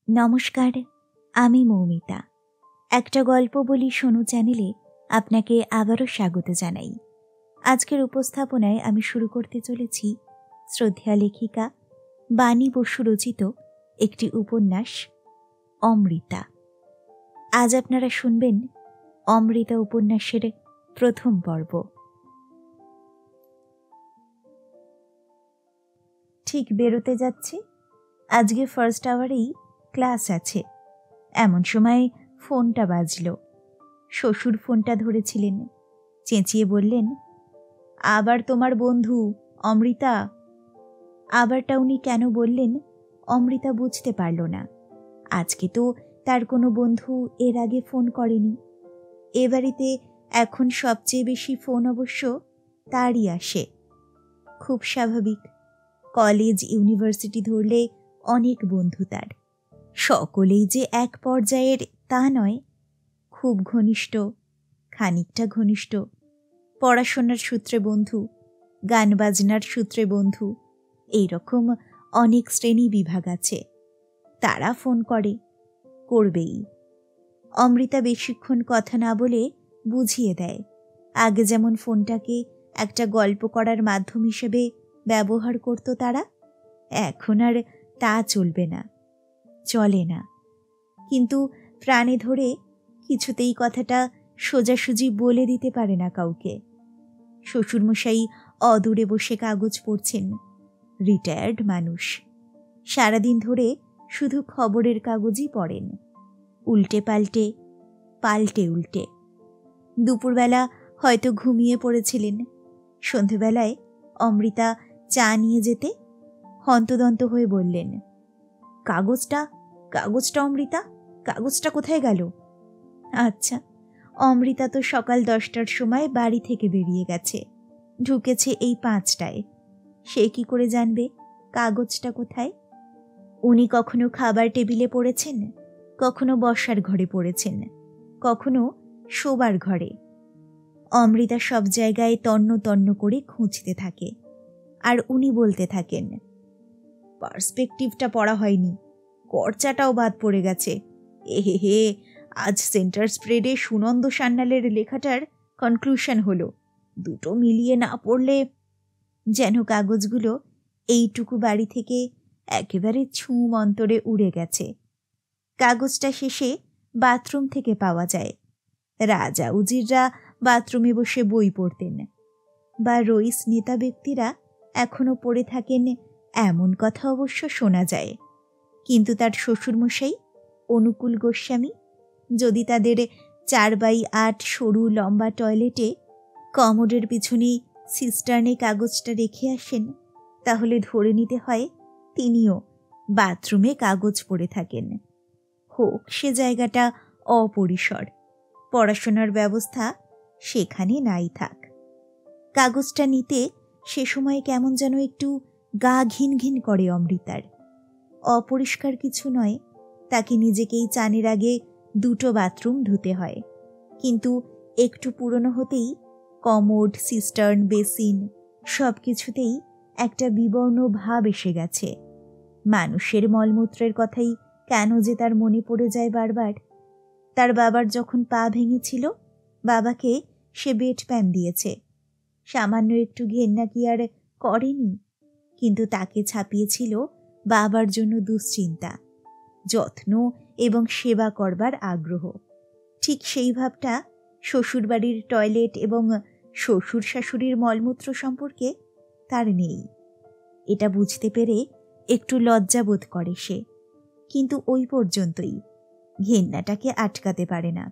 নমস্কার, আমি মৌমিতা। একটা গল্প বলি শোনো চ্যানেলে আপনাকে আবারও স্বাগত জানাই। আজকের উপস্থাপনায় আমি শুরু করতে চলেছি শ্রদ্ধেয়া লেখিকা বাণী বসু রচিত একটি উপন্যাস অমৃতা। আজ আপনারা শুনবেন অমৃতা উপন্যাসের প্রথম পর্ব। ঠিক বেরোতে যাচ্ছি, আজকে ফার্স্ট আওয়ারেই ক্লাস আছে। এমন সময় ফোনটা বাজল। শ্বশুর ফোনটা ধরেছিলেন। চেঁচিয়ে বললেন, আবার তোমার বন্ধু অমৃতা। আবারটা উনি কেন বললেন অমৃতা বুঝতে পারল না। আজকে তো তার কোনো বন্ধু এর আগে ফোন করেনি। এ বাড়িতে এখন সবচেয়ে বেশি ফোন অবশ্য তারই আসে। খুব স্বাভাবিক, কলেজ ইউনিভার্সিটি ধরলে অনেক বন্ধু তার। সকলেই যে এক পর্যায়ের তা নয়, খুব ঘনিষ্ঠ, খানিকটা ঘনিষ্ঠ, পড়াশোনার সূত্রে বন্ধু, গান বাজনার সূত্রে বন্ধু, এইরকম অনেক শ্রেণী বিভাগ আছে। তারা ফোন করবেই। অমৃতা বেশিক্ষণ কথা না বলে বুঝিয়ে দেয়, আগে যেমন ফোনটাকে একটা গল্প করার মাধ্যম হিসেবে ব্যবহার করত তারা, এখন আর তা চলবে না, চলে না। কিন্তু প্রাণে ধরে কিছুতেই কথাটা সোজাসুজি বলে দিতে পারে না কাউকে। শ্বশুরমশাই অদূরে বসে কাগজ পড়ছেন। রিটায়ার্ড মানুষ, সারাদিন ধরে শুধু খবরের কাগজই পড়েন, উল্টে পাল্টে উল্টে। দুপুরবেলা হয়তো ঘুমিয়ে পড়েছিলেন। সন্ধেবেলায় অমৃতা চা নিয়ে যেতে হন্তদন্ত হয়ে বললেন, কাগজটা অমৃতা, কাগজটা কোথায় গেল? আচ্ছা, অমৃতা তো সকাল 10টার সময় বাড়ি থেকে বেরিয়ে গেছে, ঢুকেছে এই 5টায়। সে কি করে জানবে কাগজটা কোথায়? উনি কখনো খাবার টেবিলে পড়েছেন, কখনো বসার ঘরে পড়েছেন, কখনো শোবার ঘরে। অমৃতা সব জায়গায় তন্ন তন্ন করে খুঁজতে থাকে, আর উনি বলতে থাকেন, পার্সপেক্টিভটা পড়া হয়নি, করচাটাও বাদ পড়ে গেছে। হে, আজ সেন্টার স্প্রেডে সুনন্দ সান্যালের লেখাটার কনক্লুশন হলো, দুটো মিলিয়ে না পড়লে। যেন কাগজগুলো এইটুকু বাড়ি থেকে একেবারে ছুম অন্তরে উড়ে গেছে। কাগজটা শেষে বাথরুম থেকে পাওয়া যায়। রাজা উজিররা বাথরুমে বসে বই পড়তেন, বা রইস নেতা ব্যক্তিরা এখনো পড়ে থাকেন, এমন কথা অবশ্য শোনা যায়। কিন্তু তার শ্বশুরমশাই অনুকূল গোস্বামী যদি তাদের 4x8 সরু লম্বা টয়লেটে কমোডের পিছনে সিস্টার্নে কাগজটা রেখে আসেন, তাহলে ধরে নিতে হয় তিনিও বাথরুমে কাগজ পড়ে থাকেন। হোক সে জায়গাটা অপরিসর, পড়াশোনার ব্যবস্থা সেখানে নাই থাক। কাগজটা নিতে সে সময় কেমন যেন একটু গা ঘিন ঘিন করে অমৃতার। অপরিষ্কার কিছু নয়, তাকে নিজেকেই চানের আগে 2টো বাথরুম ধুতে হয়। কিন্তু একটু পুরনো হতেই কমোড, সিস্টার্ন, বেসিন সব কিছুতেই একটা বিবর্ণ ভাব এসে গেছে। মানুষের মলমূত্রের কথাই কেন যে তার মনে পড়ে যায় বারবার। তার বাবার যখন পা ভেঙেছিল, বাবাকে সে বেড প্যান দিয়েছে। সামান্য একটু ঘেন্না কি আর করেনি? কিন্তু তাকে ছাপিয়েছিল বাবার জন্য দুশ্চিন্তা, যত্ন এবং সেবা করবার আগ্রহ। ঠিক সেই ভাবটা শ্বশুরবাড়ির টয়লেট এবং শ্বশুর শাশুড়ির মলমূত্র সম্পর্কে তার নেই। এটা বুঝতে পেরে একটু লজ্জা বোধ করে সে, কিন্তু ওই পর্যন্তই। ঘেন্নাটাকে আটকাতে পারে না।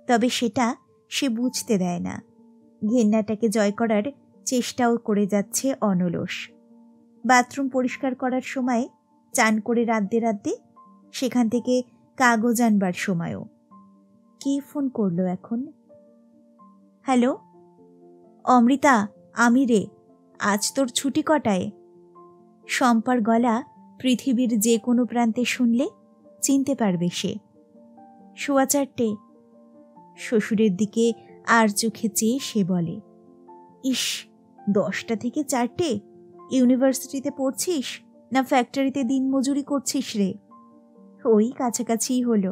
তবে সেটা সে বুঝতে দেয় না। ঘেন্নাটাকে জয় করার চেষ্টাও করে যাচ্ছে অনলস। বাথরুম পরিষ্কার করার সময়, চান করে রাঁধতে সেখান থেকে কাগজ আনবার সময়ও। কে ফোন করলো এখন? হ্যালো অমৃতা, আমি রে। আজ তোর ছুটি কটায়? শম্পার গলা পৃথিবীর যে কোনো প্রান্তে শুনলে চিনতে পারবে সে। 4:15। শ্বশুরের দিকে আর চোখে চেয়ে সে বলে, ইস, 10টা থেকে 4টে? ইউনিভার্সিটিতে পড়ছিস না ফ্যাক্টরিতে দিন মজুরি করছিস রে? ওই কাছাকাছিই হলো।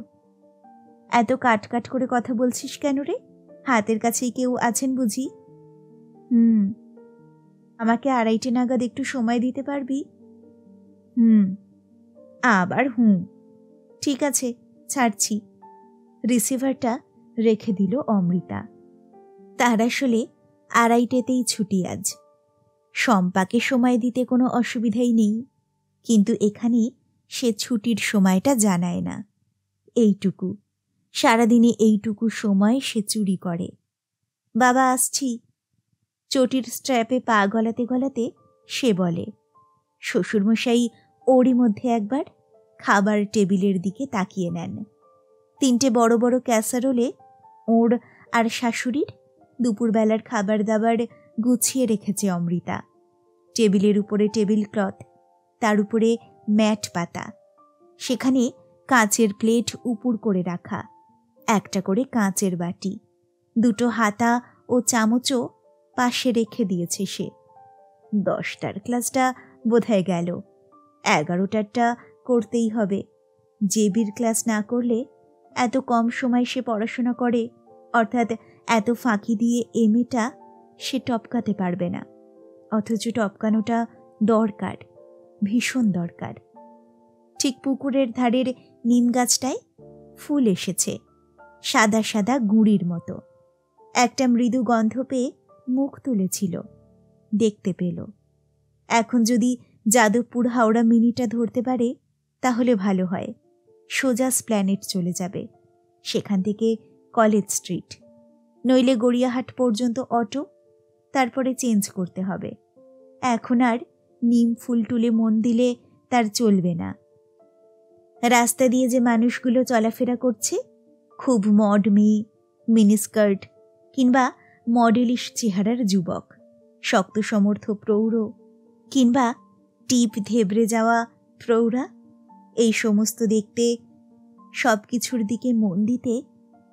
এত কাট করে কথা বলছিস কেন রে? হাতের কাছেই কেউ আছেন বুঝি? আমাকে 2:30 নাগাদ একটু সময় দিতে পারবি? আবার ঠিক আছে, ছাড়ছি। রিসিভারটা রেখে দিল অমৃতা। তার আসলে 2:30তেই ছুটি আজ। শম্পাকে সময় দিতে কোনো অসুবিধাই নেই, কিন্তু এখানে সে ছুটির সময়টা জানায় না। এইটুকু, সারাদিনে এইটুকু সময় সে চুরি করে। বাবা আসছি। চটির স্ট্র্যাপে পা গলাতে গলাতে সে বলে। শ্বশুরমশাই ওরই মধ্যে একবার খাবার টেবিলের দিকে তাকিয়ে নেন। 3টে বড় বড় ক্যাসারোলে ওর আর শাশুড়ির দুপুরবেলার খাবার দাবার গুছিয়ে রেখেছে অমৃতা। টেবিলের উপরে টেবিল ক্লথ, তার উপরে ম্যাট পাতা, সেখানে কাঁচের প্লেট উপুড় করে রাখা, একটা করে কাঁচের বাটি, 2টো হাতা ও চামচও পাশে রেখে দিয়েছে সে। 10টার ক্লাসটা বোধহয় গেল, 11টারটা করতেই হবে। জেবির ক্লাস না করলে এত কম সময় সে পড়াশোনা করে, অর্থাৎ এত ফাঁকি দিয়ে এমএটা সে টপকাতে পারবে না। অথচ টপকানোটা দরকার, ভীষণ দরকার। ঠিক পুকুরের ধারের নিম গাছটায় ফুল এসেছে, সাদা সাদা গুঁড়ির মতো। একটা মৃদু গন্ধ পেয়ে মুখ তুলেছিল, দেখতে পেল। এখন যদি যাদবপুর হাওড়া মিনিটা ধরতে পারে তাহলে ভালো হয়। সোজা স্প্ল্যানেট চলে যাবে, সেখান থেকে কলেজ স্ট্রিট, নইলে গড়িয়াহাট পর্যন্ত অটো, তারপরে চেঞ্জ করতে হবে। এখন আর নিম ফুল তুলে মন দিলে তার চলবে না। রাস্তা দিয়ে যে মানুষগুলো চলাফেরা করছে, খুব মড মেয়ে, মিনিস্কার্ট কিংবা মডেলিশ চেহারার যুবক, শক্ত সমর্থ প্রৌঢ় কিংবা টিপ ধেবড়ে যাওয়া প্রৌঢ়া, এই সমস্ত দেখতে, সব কিছুর দিকে মন দিতে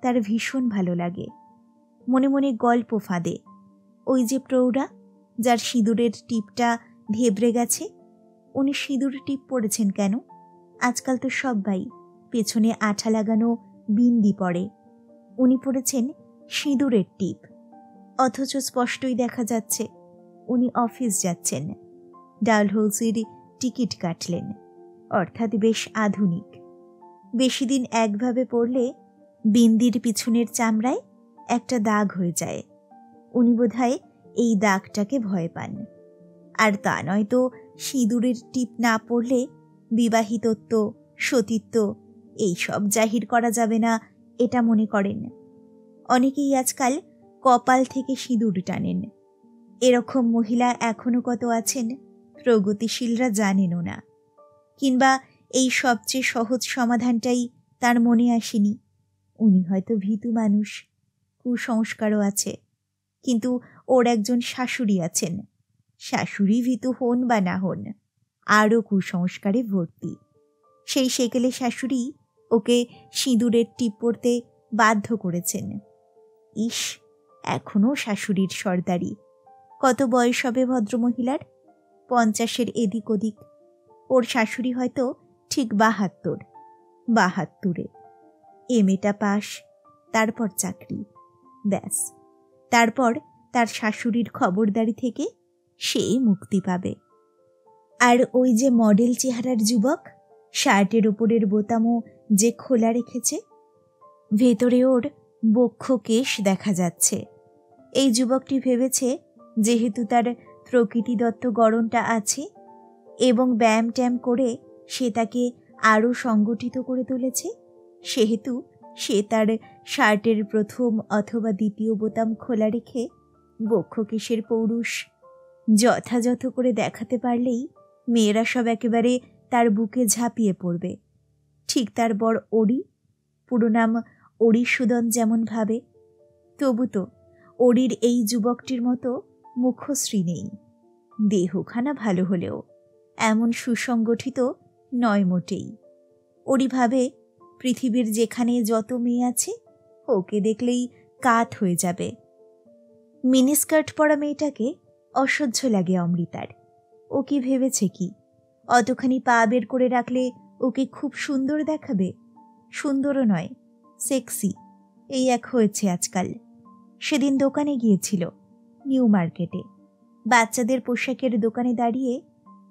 তার ভীষণ ভালো লাগে। মনে মনে গল্প ফাঁদে। ওই যে প্রৌঢ়া, যার সিঁদুরের টিপটা ধেবড়ে গেছে, উনি সিঁদুর টিপ পরেছেন কেন? আজকাল তো সবাই পেছনে আঠা লাগানো বিন্দি পরে, উনি পরেছেন সিঁদুরের টিপ। অথচ স্পষ্টই দেখা যাচ্ছে উনি অফিস যাচ্ছেন। ডালহৌসির টিকিট কাটলেন, অর্থাৎ বেশ আধুনিক। বেশি দিন একভাবে পড়লে বিন্দির পিছনের চামড়ায় একটা দাগ হয়ে যায়। উনি বোধহয় এই দাগটাকে ভয় পান। আর তা নয় তো সিঁদুরের টিপ না পড়লে বিবাহিতত্ব, সতীত্ব এইসব জাহির করা যাবে না, এটা মনে করেন। অনেকেই আজকাল কপাল থেকে সিঁদুর টানেন। এরকম মহিলা এখনো কত আছেন প্রগতিশীলরা জানেনও না, কিংবা এই সবচেয়ে সহজ সমাধানটাই তার মনে আসেনি। উনি হয়তো ভীতু মানুষ, কুসংস্কারও আছে, কিন্তু ওর একজন শাশুড়ি আছেন। শাশুড়ি ভীতু হন বা না হন, আরও কুসংস্কারে ভর্তি। সেই সেকেলে শাশুড়ি ওকে সিঁদুরের টিপ পরতে বাধ্য করেছেন। ইস, এখনও শাশুড়ির সর্দারি। কত বয়স হবে ভদ্রমহিলার? 50-এর এদিক ওদিক। ওর শাশুড়ি হয়তো ঠিক 72-এ। এমএটা পাস, তারপর চাকরি, ব্যাস। তারপর তার শাশুড়ির খবরদারি থেকে সেই মুক্তি পাবে। আর ওই যে মডেল চেহারার যুবক, শার্টের উপরের বোতামও যে খোলা রেখেছে, ভেতরে ওর বক্ষ কেশ দেখা যাচ্ছে। এই যুবকটি ভেবেছে যেহেতু তার প্রকৃতিদত্ত গড়নটা আছে এবং ব্যায়াম ট্যাম করে সে তাকে আরও সংগঠিত করে তুলেছে, সেহেতু সে তার শার্টের প্রথম অথবা দ্বিতীয় বোতাম খোলা রেখে বক্ষকেশের পৌরুষ যথাযথ করে দেখাতে পারলেই মেয়েরা সব একেবারে তার বুকে ঝাঁপিয়ে পড়বে। ঠিক তার বর অরি, পুরো নাম অরিসুদন, যেমন ভাবে। তবু তো অরির এই যুবকটির মতো মুখশ্রী নেই। দেহখানা ভালো হলেও এমন সুসংগঠিত নয় মোটেই। অরি ভাবে পৃথিবীর যেখানে যত মেয়ে আছে ওকে দেখলেই কাত হয়ে যাবে। মিনিস্কার্ট পরা মেয়েটাকে অসহ্য লাগে অমৃতার। ও কি ভেবেছে কি অতখানি পা বের করে রাখলে ওকে খুব সুন্দর দেখাবে? সুন্দরও নয়, সেক্সি, এই এক হয়েছে আজকাল। সেদিন দোকানে গিয়েছিল, নিউ মার্কেটে, বাচ্চাদের পোশাকের দোকানে দাঁড়িয়ে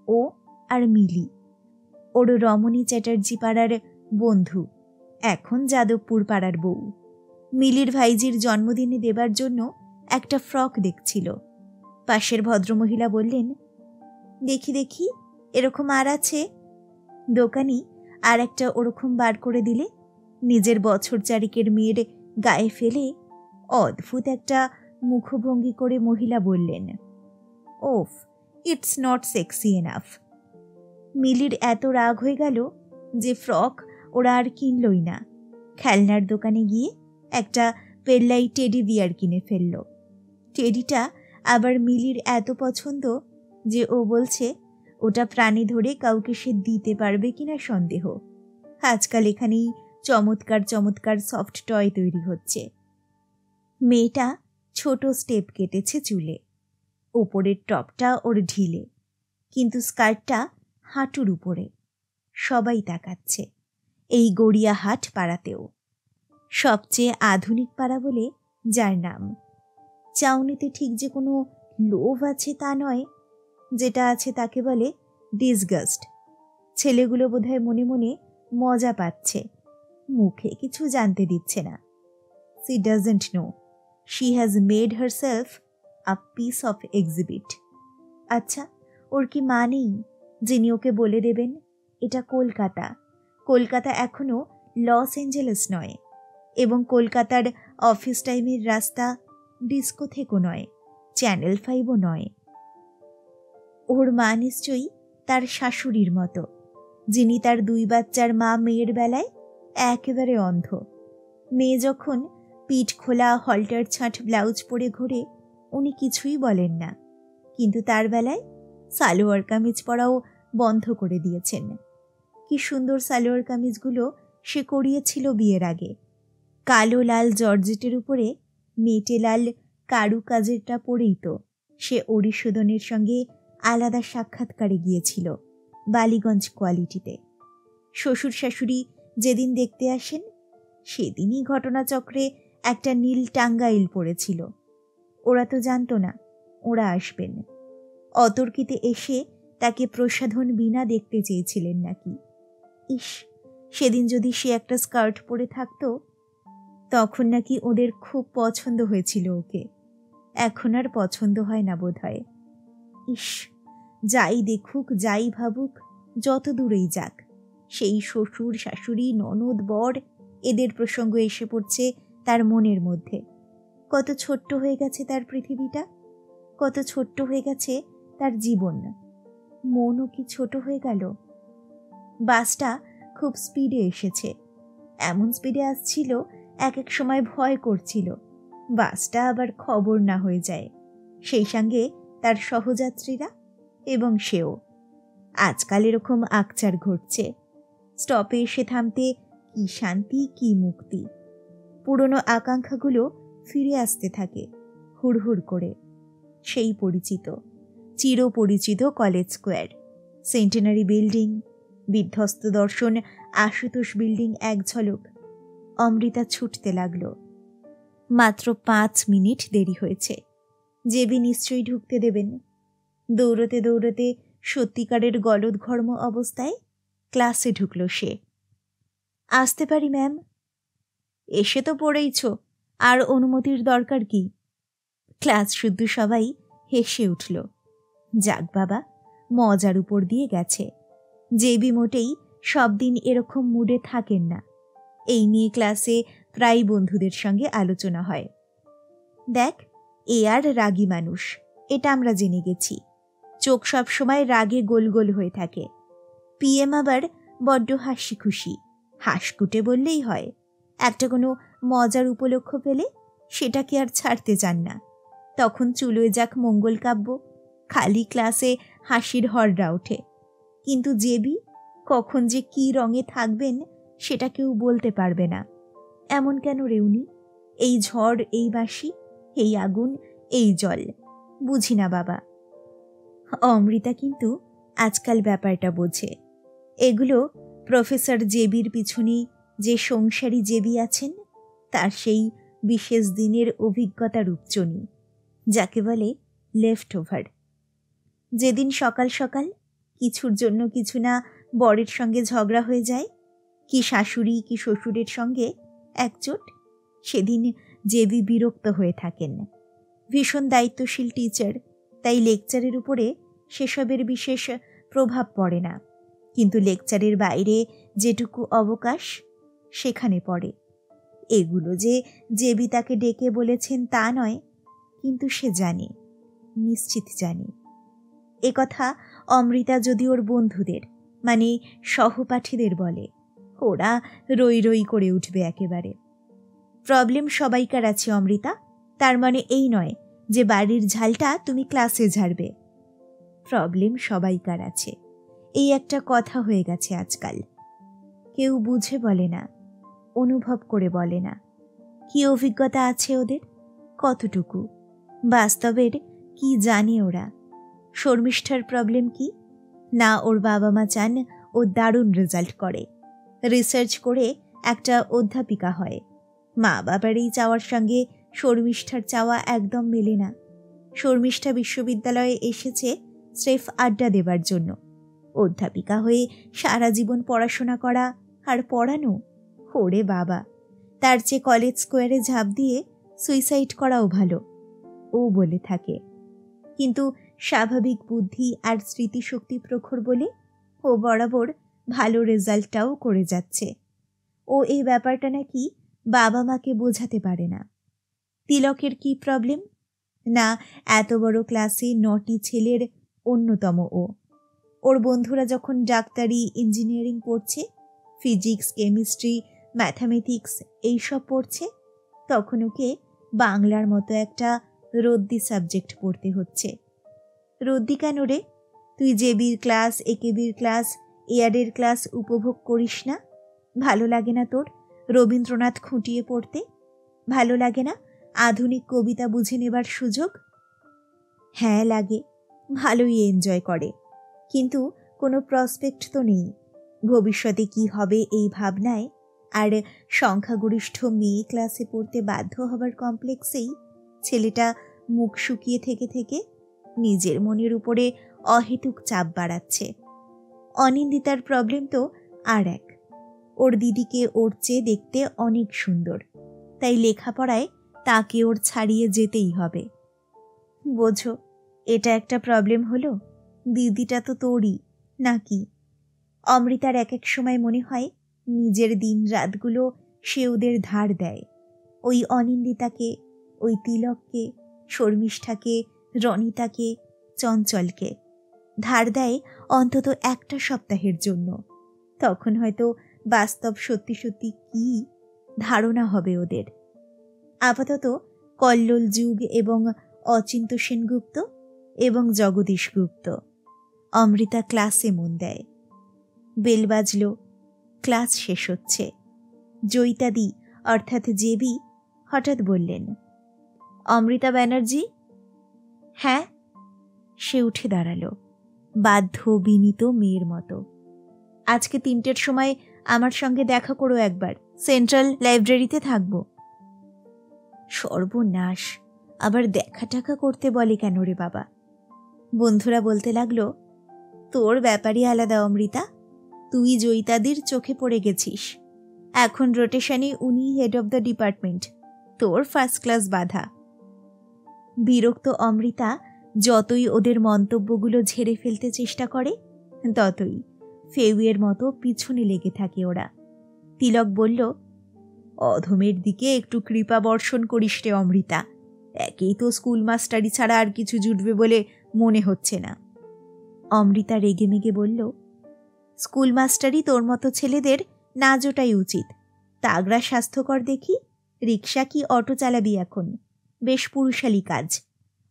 ও আর মিলি, ওর রমণী চ্যাটার্জি পাড়ার বন্ধু, এখন যাদবপুর পাড়ার বউ। মিলির ভাইজির জন্মদিনে দেবার জন্য একটা ফ্রক দেখছিল। পাশের ভদ্রমহিলা বললেন, দেখি দেখি, এরকম আর আছে? দোকানি আর একটা ওরকম বার করে দিলে নিজের বছর চারিকের মেয়ের গায়ে ফেলে অদ্ভুত একটা মুখভঙ্গি করে মহিলা বললেন, ওফ, ইটস নট সেক্সি এনাফ। মিলির এত রাগ হয়ে গেল যে ফ্রক ওরা আর কিনলই না। খেলনার দোকানে গিয়ে একটা পেল্লাই টেডি বিয়ার কিনে ফেলল। টেডিটা আবার মিলির এত পছন্দ যে ও বলছে ওটা প্রাণে ধরে কাউকে সে দিতে পারবে কিনা সন্দেহ। আজকাল এখানেই চমৎকার চমৎকার সফট টয় তৈরি হচ্ছে। মেয়েটা ছোট স্টেপ কেটেছে চুলে, ওপরের টপটা ওর ঢিলে, কিন্তু স্কার্টটা হাঁটুর উপরে। সবাই তাকাচ্ছে, এই গড়িয়াহাট পাড়াতেও, সবচেয়ে আধুনিক পাড়া বলে যার নাম। চাউনিতে ঠিক যে কোনো লোভ আছে তা নয়, যেটা আছে তাকে বলে ডিসগাস্ট। ছেলেগুলো বোধহয় মনে মনে মজা পাচ্ছে, মুখে কিছু জানতে দিচ্ছে না। She doesn't know she has made herself a piece of exhibit. আচ্ছা, ওর কি মা নেই যিনি ওকে বলে দেবেন এটা কলকাতা? কলকাতা এখনো লস অ্যাঞ্জেলেস নয়, এবং কলকাতার অফিস টাইমের রাস্তা ডিস্কো থেকেও নয়, চ্যানেল 5ও নয়। ওর মা নিশ্চয়ই তার শাশুড়ির মতো, যিনি তার 2 বাচ্চার মা মেয়ের বেলায় একেবারে অন্ধ। মেয়ে যখন পিঠ খোলা হল্টার ছাঁট ব্লাউজ পরে ঘোরে উনি কিছুই বলেন না, কিন্তু তার বেলায় সালোয়ার কামিজ পরাও বন্ধ করে দিয়েছেন। কি সুন্দর সালোয়ার কামিজগুলো সে করিয়েছিল বিয়ের আগে, কালো লাল জর্জেটের উপরে মেটে লাল কারু কাজেরটা পরেই তো সে অরিশোদনের সঙ্গে আলাদা সাক্ষাৎকারে গিয়েছিল বালিগঞ্জ কোয়ালিটিতে। শ্বশুর শাশুড়ি যেদিন দেখতে আসেন সেদিনই ঘটনাচক্রে একটা নীল টাঙ্গাইল পড়েছিল। ওরা তো জানতো না ওরা আসবেন। অতর্কিতে এসে তাকে প্রসাধন বিনা দেখতে চেয়েছিলেন নাকি। ইস, সেদিন যদি সে একটা স্কার্ট পরে থাকতো, তখন নাকি ওদের খুব পছন্দ হয়েছিল ওকে। এখন আর পছন্দ হয় না বোধ হয়। ইস, যাই দেখুক যাই ভাবুক, যত দূরেই যাক, সেই শ্বশুর শাশুড়ি ননদ বর এদের প্রসঙ্গ এসে পড়ছে তার মনের মধ্যে। কত ছোট্ট হয়ে গেছে তার পৃথিবীটা, কত ছোট্ট হয়ে গেছে তার জীবন। মনও কি ছোট হয়ে গেল? বাসটা খুব স্পিডে এসেছে, এমন স্পিডে আসছিল এক এক সময় ভয় করছিল বাসটা আবার খবর না হয়ে যায়, সেই সঙ্গে তার সহযাত্রীরা এবং সেও। আজকাল এরকম আকচার ঘটছে, স্টপে এসে থামতে কি শান্তি কি মুক্তি। পুরনো আকাঙ্ক্ষাগুলো ফিরে আসতে থাকে হুড়হুড় করে। সেই পরিচিত, চিরপরিচিত কলেজ স্কোয়ার, সেন্টেনারি বিল্ডিং, বিধ্বস্ত দর্শন আশুতোষ বিল্ডিং এক ঝলক। অমৃতা ছুটতে লাগল। মাত্র 5 মিনিট দেরি হয়েছে, জেবি নিশ্চয়ই ঢুকতে দেবেন। দৌড়তে দৌড়তে সত্যিকারের গলদঘর্ম অবস্থায় ক্লাসে ঢুকল সে। আসতে পারি ম্যাম? এসে তো পড়েইছ, আর অনুমতির দরকার কি? ক্লাস শুদ্ধ সবাই হেসে উঠল। যাক বাবা, মজার উপর দিয়ে গেছে। জেবি মোটেই সব দিন এরকম মুডে থাকেন না। এই নিয়ে ক্লাসে প্রায় বন্ধুদের সঙ্গে আলোচনা হয়। দেখ, এ আর রাগী মানুষ, এটা আমরা জেনে গেছি। চোখ সব সময় রাগে গোল গোল হয়ে থাকে। পিএম আবার বড্ড হাসি খুশি, হাসকুটে বললেই হয়। একটা কোনো মজার উপলক্ষ পেলে সেটাকে আর ছাড়তে চান না। তখন চুলোয় যাক মঙ্গল কাব্য, খালি ক্লাসে হাসির হররা ওঠে। কিন্তু জেবি কখন যে কি রঙে থাকবেন সেটা কেউ বলতে পারবে না। এমন কেন রেউনি? এই ঝড়, এই বাঁশি, এই আগুন, এই জল, বুঝি না বাবা। অমৃতা কিন্তু আজকাল ব্যাপারটা বোঝে। এগুলো প্রফেসর জেবির পিছনে যে সংসারী জেবি আছেন তার সেই বিশেষ দিনের অভিজ্ঞতার উপচনি, যাকে বলে লেফট ওভার। যেদিন সকাল সকাল কিছুর জন্য কিছু না বরের সঙ্গে ঝগড়া হয়ে যায়, কি শাশুড়ি কি শ্বশুরের সঙ্গে একচোট, সেদিন জেবি বিরক্ত হয়ে থাকেন। ভীষণ দায়িত্বশীল টিচার, তাই লেকচারের উপরে সেসবের বিশেষ প্রভাব পড়ে না, কিন্তু লেকচারের বাইরে যেটুকু অবকাশ সেখানে পড়ে। এগুলো যে জেবি তাকে ডেকে বলেছেন তা নয়, কিন্তু সে জানে, নিশ্চিত জানে। একথা অমৃতা যদি ওর বন্ধুদের মানে সহপাঠীদের বলে, ওরা রই রই করে উঠবে একেবারে। প্রবলেম সবাইকার আছে অমৃতা, তার মানে এই নয় যে বাড়ির ঝালটা তুমি ক্লাসে ঝাড়বে। প্রবলেম সবাইকার আছে, এই একটা কথা হয়ে গেছে আজকাল। কেউ বুঝে বলে না, অনুভব করে বলে না। কি অভিজ্ঞতা আছে ওদের, কতটুকু বাস্তবের কি জানে ওরা? শর্মিষ্ঠার প্রবলেম কি না, ওর বাবা মা চান ও দারুণ রেজাল্ট করে, রিসার্চ করে একটা অধ্যাপিকা হয়। মা বাবার এই চাওয়ার সঙ্গে শর্মিষ্ঠার চাওয়া একদম মেলে না। শর্মিষ্ঠা বিশ্ববিদ্যালয়ে এসেছে স্রেফ আড্ডা দেবার জন্য। অধ্যাপিকা হয়ে সারা জীবন পড়াশোনা করা আর পড়ানো, ওরে বাবা, তার চেয়ে কলেজ স্কোয়ারে ঝাঁপ দিয়ে সুইসাইড করাও ভালো, ও বলে থাকে। কিন্তু স্বাভাবিক বুদ্ধি আর স্মৃতিশক্তি প্রখর বলে ও বরাবর ভালো রেজাল্টটাও করে যাচ্ছে। ও এই ব্যাপারটা নাকি বাবা মাকে বোঝাতে পারে না। তিলকের কি প্রবলেম না, এত বড় ক্লাসে 9টি ছেলের অন্যতম ও। ওর বন্ধুরা যখন ডাক্তারি ইঞ্জিনিয়ারিং পড়ছে, ফিজিক্স কেমিস্ট্রি ম্যাথামেটিক্স এইসব পড়ছে, তখন ওকে বাংলার মতো একটা রদ্দি সাবজেক্ট পড়তে হচ্ছে। রদ্দি কেন রে? তুই জেবির ক্লাস একেবির ক্লাস এয়ারের ক্লাস উপভোগ করিস না? ভালো লাগে না তোর রবীন্দ্রনাথ খুঁটিয়ে পড়তে? ভালো লাগে না আধুনিক কবিতা বুঝে নেবার সুযোগ? হ্যাঁ লাগে, ভালোই এনজয় করে, কিন্তু কোনো প্রসপেক্ট তো নেই। ভবিষ্যতে কি হবে এই ভাবনায় আর সংখ্যাগরিষ্ঠ মেয়ে ক্লাসে পড়তে বাধ্য হবার কমপ্লেক্সেই ছেলেটা মুখ শুকিয়ে থেকে থেকে নিজের মনের উপরে অহেতুক চাপ বাড়াচ্ছে। অনিন্দিতার প্রবলেম তো আর এক। ওর দিদিকে ওর চেয়ে দেখতে অনেক সুন্দর, তাই লেখাপড়ায় তাকে ওর ছাড়িয়ে যেতেই হবে। বোঝো, এটা একটা প্রবলেম হলো। দিদিটা তো তোরই নাকি? অমৃতার এক এক সময় মনে হয় নিজের দিন রাতগুলো সে ওদের ধার দেয়। ওই অনিন্দিতাকে, ওই তিলককে, শর্মিষ্ঠাকে, রনিতাকে, চঞ্চলকে ধার দেয় অন্তত একটা সপ্তাহের জন্য। তখন হয়তো বাস্তব সত্যি সত্যি কি ধারণা হবে ওদের। আপাতত কল্লোল যুগ এবং অচিন্ত সেনগুপ্ত এবং জগদীশ গুপ্ত। অমৃতা ক্লাসে মন দেয়। বেল বাজল, ক্লাস শেষ হচ্ছে। জয়িতাদি অর্থাৎ জেবি হঠাৎ বললেন, অমৃতা ব্যানার্জি। হ্যাঁ। সে উঠে দাঁড়ালো বাধ্য বিনীত মেয়ের মতো। আজকে 3টের সময় আমার সঙ্গে দেখা করো একবার, সেন্ট্রাল লাইব্রেরিতে থাকব। সর্বনাশ, আবার দেখা টাকা করতে বলে কেন রে বাবা? বন্ধুরা বলতে লাগলো, তোর ব্যাপারই আলাদা অমৃতা, তুই জয়িতাদির চোখে পড়ে গেছিস। এখন রোটেশনে উনি হেড অব দ্য ডিপার্টমেন্ট, তোর ফার্স্ট ক্লাস বাধা। বিরক্ত অমৃতা যতই ওদের মন্তব্যগুলো ঝেড়ে ফেলতে চেষ্টা করে, ততই ফেউয়ের মতো পিছনে লেগে থাকে ওরা। তিলক বলল, অধমের দিকে একটু কৃপা বর্ষণ করিস রে অমৃতা, একেই তো স্কুল মাস্টারি ছাড়া আর কিছু জুটবে বলে মনে হচ্ছে না। অমৃতা রেগেমেগে বলল, স্কুল মাস্টারি তোর মতো ছেলেদের না জোটাই উচিত। তাগড়া স্বাস্থ্যকর দেখি, রিক্সা কি অটো চালাবি এখন, বেশ পুরুষালী কাজ,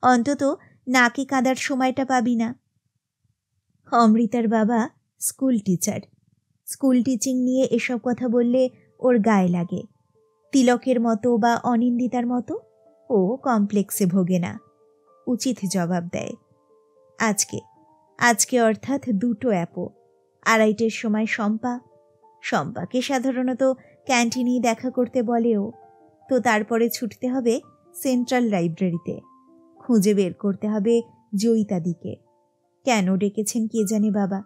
অন্তত নাকে কাঁদার সময়টা পাবি না। অমৃতার বাবা স্কুল টিচার, স্কুল টিচিং নিয়ে এসব কথা বললে ওর গায়ে লাগে। তিলকের মতো বা অনিন্দিতার মতো ও কমপ্লেক্সে ভোগে না, উচিত জবাব দেয়। আজকে অর্থাৎ 2টো অ্যাপো, 2:30টার সময় শম্পা, শম্পাকে সাধারণত ক্যান্টিনেই দেখা করতে বলেও, তো তারপরে ছুটতে হবে সেন্ট্রাল লাইব্রেরিতে, খুঁজে বের করতে হবে জয়িতাদিকে। কেন ডেকেছেন কে জানে বাবা,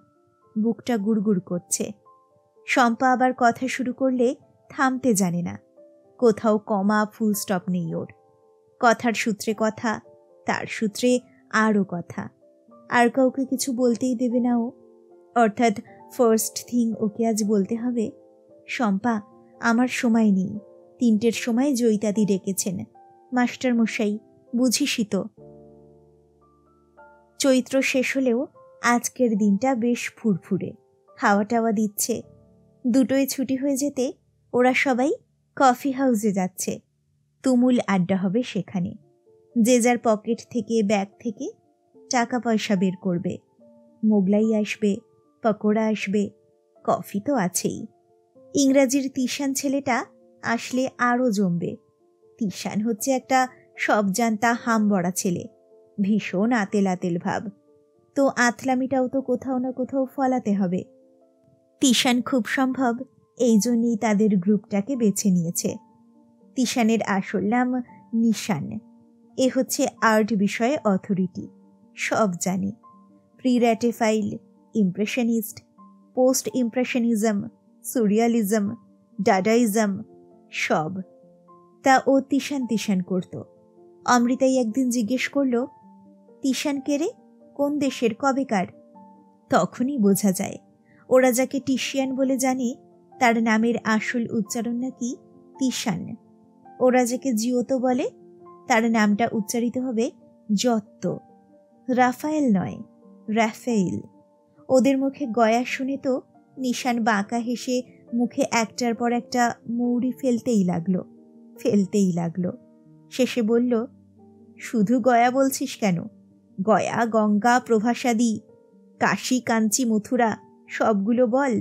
বুকটা গুড়গুড় করছে। শম্পা আবার কথা শুরু করলে থামতে জানে না, কোথাও কমা ফুল স্টপ নেই ওর। কথার সূত্রে কথা, তার সূত্রে আরও কথা, আর কাউকে কিছু বলতেই দেবে না ও। অর্থাৎ ফার্স্ট থিং ওকে আজ বলতে হবে, শম্পা আমার সময় নেই, 3টের সময় জয়িতাদি ডেকেছেন, মাস্টার মশাই বুঝিসই তো। চৈত্র শেষ হলেও আজকের দিনটা বেশ ফুরফুরে, হাওয়া টাওয়া দিচ্ছে। 2টোয় ছুটি হয়ে যেতে ওরা সবাই কফি হাউসে যাচ্ছে। তুমুল আড্ডা হবে সেখানে। যে যার পকেট থেকে, ব্যাগ থেকে টাকা পয়সা বের করবে। মোগলাই আসবে, পকোড়া আসবে, কফি তো আছেই। ইংরাজির তিশান ছেলেটা আসলে আরও জমবে। তিশান হচ্ছে একটা সব জানতা হামবড়া ছেলে, ভীষণ আতেল আতেল ভাব। তো আতলামিটাও তো কোথাও না কোথাও ফলাতে হবে। তিশান খুব সম্ভব এই জন্যই তাদের গ্রুপটাকে বেছে নিয়েছে। তিশানের আসল নাম নিশান। এ হচ্ছে আর্ট বিষয়ে অথরিটি, সব জানে। প্রির্যাটিফাইল, impressionist, post impressionism, surrealism, Dadaism, সব। তা ও তিশান তিশান করত। অমৃতাই একদিন জিজ্ঞেস করল, তিশান কে রে, কোন দেশের, কবেকার? তখনই বোঝা যায় ওরা যাকে টিশিয়ান বলে জানে তার নামের আসল উচ্চারণ নাকি তিশান। ওরা যাকে জিওতো বলে তার নামটা উচ্চারিত হবে যত্ত, রাফায়েল নয়, রাফেইল। ওদের মুখে গয়া শুনে তো নিশান বাঁকা হেসে মুখে একটার পর একটা মৌরি ফেলতেই লাগলো। শেষে বলল, শুধু গয়া বলছিস কেন? গয়া, গঙ্গা, প্রভাসাদি, কাশী, কাঞ্চি, মথুরা সবগুলো বল।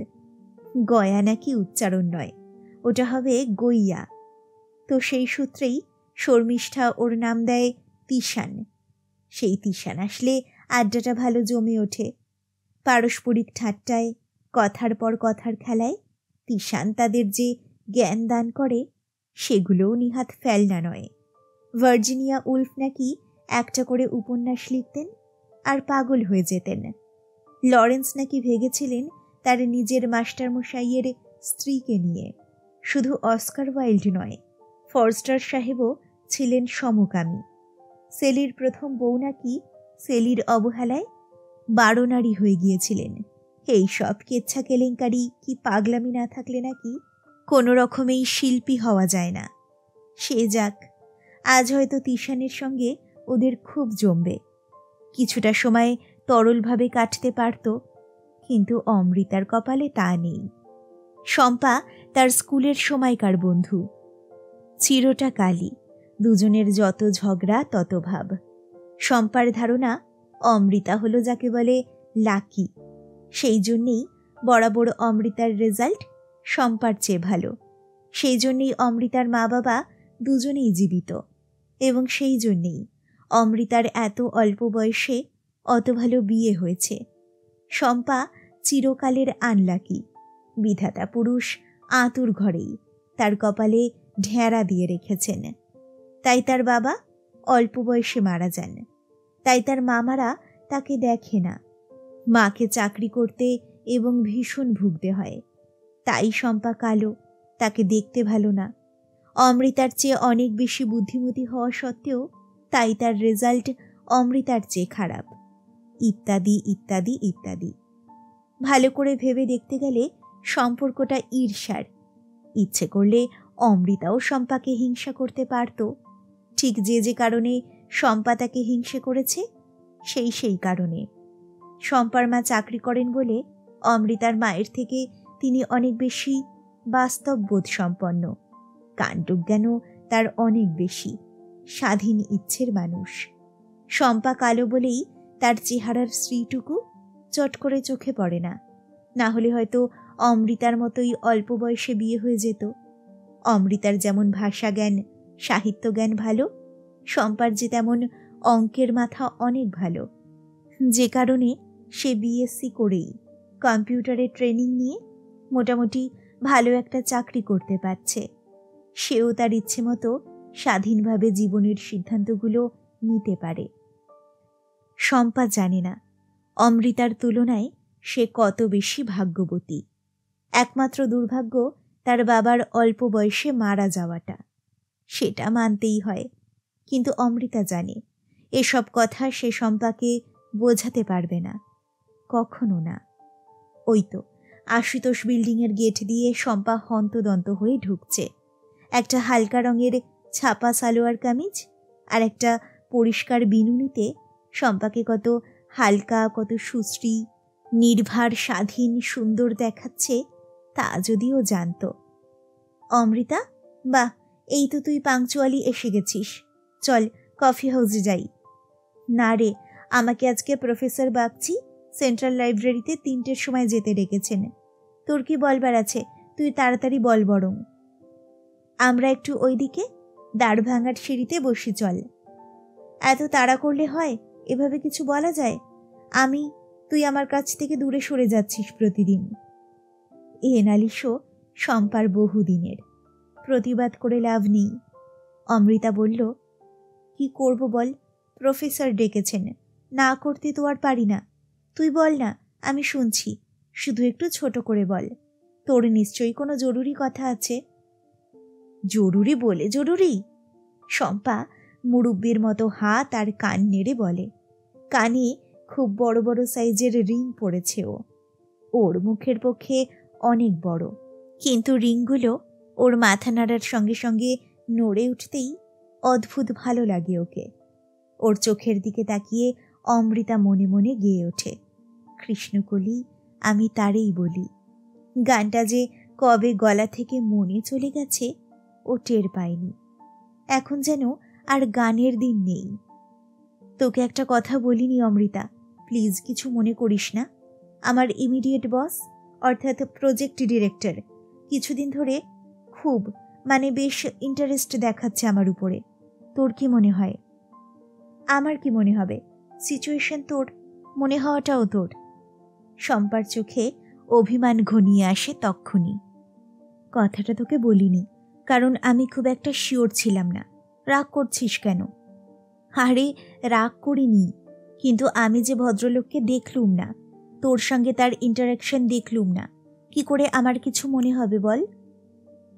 গয়া নাকি উচ্চারণ নয়, ওটা হবে গইয়া। তো সেই সূত্রেই শর্মিষ্ঠা ওর নাম দেয় তিশান। সেই তিশান আসলে আড্ডাটা ভালো জমে ওঠে। পারস্পরিক ঠাট্টায়, কথার পর কথার খেলায় তিশান তাদের যে জ্ঞান দান করে সেগুলোও নিহাত ফেলনা নয়। ভার্জিনিয়া উলফ নাকি একটা করে উপন্যাস লিখতেন আর পাগল হয়ে যেতেন। লরেন্স নাকি ভেগেছিলেন তার নিজের মাস্টারমশাইয়ের স্ত্রীকে নিয়ে। শুধু অস্কার ওয়াইল্ড নয়, ফরস্টার সাহেবও ছিলেন সমকামী। সেলির প্রথম বউ নাকি সেলির অবহেলায় 12 নারী হয়ে গিয়েছিলেন। এই সব কেচ্ছা কেলেঙ্কারি কি পাগলামি না থাকলে নাকি কোনো রকমেই শিল্পী হওয়া যায় না। সে যাক, আজ হয়তো তিশানের সঙ্গে ওদের খুব জমবে। কিছুটা সময় তরলভাবে কাটতে পারত, কিন্তু অমৃতার কপালে তা নেই। শম্পা তার স্কুলের সময়কার বন্ধু, চিরটা কালী, দুজনের যত ঝগড়া তত ভাব। শম্পার ধারণা অমৃতা হলো যাকে বলে লাকি, সেই জন্যেই বরাবর অমৃতার রেজাল্ট শম্পার চেয়ে ভালো। সেই জন্যেই অমৃতার মা বাবা দুজনেই জীবিত, এবং সেই জন্যেই অমৃতার এত অল্প বয়সে অত ভালো বিয়ে হয়েছে। শম্পা চিরকালের আনলাকি, বিধাতা পুরুষ আঁতুর ঘরেই তার কপালে ঢেঁড়া দিয়ে রেখেছেন। তাই তার বাবা অল্প বয়সে মারা যান, তাই তার মামারা তাকে দেখে না। মাকে চাকরি করতে এবং ভীষণ ভুগতে হয়, তাই শম্পা কালো, তাকে দেখতে ভালো না। অমৃতার চেয়ে অনেক বেশি বুদ্ধিমতী হওয়া সত্ত্বেও তাই তার রেজাল্ট অমৃতার চেয়ে খারাপ, ইত্যাদি ইত্যাদি ইত্যাদি। ভালো করে ভেবে দেখতে গেলে সম্পর্কটা ঈর্ষার। ইচ্ছে করলে অমৃতাও শম্পাকে হিংসা করতে পারত। ঠিক যে যে কারণে শম্পা তাকে হিংসে করেছে সেই কারণে। শম্পার মা চাকরি করেন বলে অমৃতার মায়ের থেকে তিনি অনেক বেশি বাস্তববোধ সম্পন্ন, কাণ্ডজ্ঞানও তার অনেক বেশি, স্বাধীন ইচ্ছের মানুষ। শম্পা কালো বলেই তার চেহারার শ্রীটুকু চট করে চোখে পড়ে না, না হলে হয়তো অমৃতার মতোই অল্প বয়সে বিয়ে হয়ে যেত। অমৃতার যেমন ভাষা জ্ঞান, সাহিত্য জ্ঞান ভালো, শম্পার যে তেমন অঙ্কের মাথা অনেক ভালো, যে কারণে সে বিএসসি করেই কম্পিউটারে ট্রেনিং নিয়ে মোটামুটি ভালো একটা চাকরি করতে পারছে। সেও তার ইচ্ছে মতো স্বাধীনভাবে জীবনের সিদ্ধান্তগুলো নিতে পারে। শম্পা জানে না অমৃতার তুলনায় সে কত বেশি ভাগ্যবতী। একমাত্র দুর্ভাগ্য তার বাবার অল্প বয়সে মারা যাওয়াটা, সেটা মানতেই হয়। কিন্তু অমৃতা জানে এসব কথা সে শম্পাকে বোঝাতে পারবে না, কখনো না। ওই তো আশুতোষ বিল্ডিংয়ের গেট দিয়ে শম্পা হন্তদন্ত হয়ে ঢুকছে। একটা হালকা রঙের ছাপা সালোয়ার কামিজ আর একটা পরিষ্কার বিনুনিতে শম্পাকে কত হালকা, কত সুশ্রী, নির্ভার, স্বাধীন, সুন্দর দেখাচ্ছে তা যদিও জানত। অমৃতা, বাহ, এই তো তুই পাংচুয়ালি এসে গেছিস, চল কফি হাউসে যাই। না রে, আমাকে আজকে প্রফেসর বাগচি সেন্ট্রাল লাইব্রেরিতে 3টের সময় যেতে ডেকেছেন। তোর কি বলবার আছে তুই তাড়াতাড়ি বল বরং। আমরা একটু ওইদিকে দাঁড় ভাঙার সিঁড়িতে বসি, চল। এত তাড়া করলে হয়? এভাবে কিছু বলা যায়? তুই আমার কাছ থেকে দূরে সরে যাচ্ছিস প্রতিদিন। এ নালিশও শম্পার বহুদিনের। প্রতিবাদ করে লাভ নেই। অমৃতা বলল, কি করব বল, প্রফেসর ডেকেছেন, না করতে তো আর পারি না। তুই বল না, আমি শুনছি, শুধু একটু ছোট করে বল। তোর নিশ্চয়ই কোনো জরুরি কথা আছে। জরুরি বলে জরুরি? শম্পা মুরব্বির মতো হাত আর কান নেড়ে বলে। কানে খুব বড় বড় সাইজের রিং পড়েছে ওর মুখের পক্ষে অনেক বড়, কিন্তু রিংগুলো ওর মাথা নাড়ার সঙ্গে সঙ্গে নড়ে উঠতেই অদ্ভুত ভালো লাগে ওকে। ওর চোখের দিকে তাকিয়ে অমৃতা মনে মনে গেয়ে ওঠে, কৃষ্ণকলি আমি তারেই বলি। গানটা যে কবে গলা থেকে মনে চলে গেছে ও টের পায়নি। এখন যেন আর গানের দিন নেই। তোকে একটা কথা বলিনি অমৃতা, প্লিজ কিছু মনে করিস না। আমার ইমিডিয়েট বস অর্থাৎ প্রজেক্ট ডিরেক্টর কিছুদিন ধরে খুব বেশ ইন্টারেস্ট দেখাচ্ছে আমার উপরে। তোর কি মনে হয়? আমার কি মনে হবে? সিচুয়েশন তোর, মনে হওয়াটাও তোর। শম্পার চোখে অভিমান ঘনিয়ে আসে তক্ষুনি। কথাটা তোকে বলিনি কারণ আমি খুব একটা শিওর ছিলাম না। রাগ করছিস কেন? আরে রাগ করিনি, কিন্তু আমি যে ভদ্রলোককে দেখলুম না, তোর সঙ্গে তার ইন্টারাকশন দেখলুম না, কি করে আমার কিছু মনে হবে বল?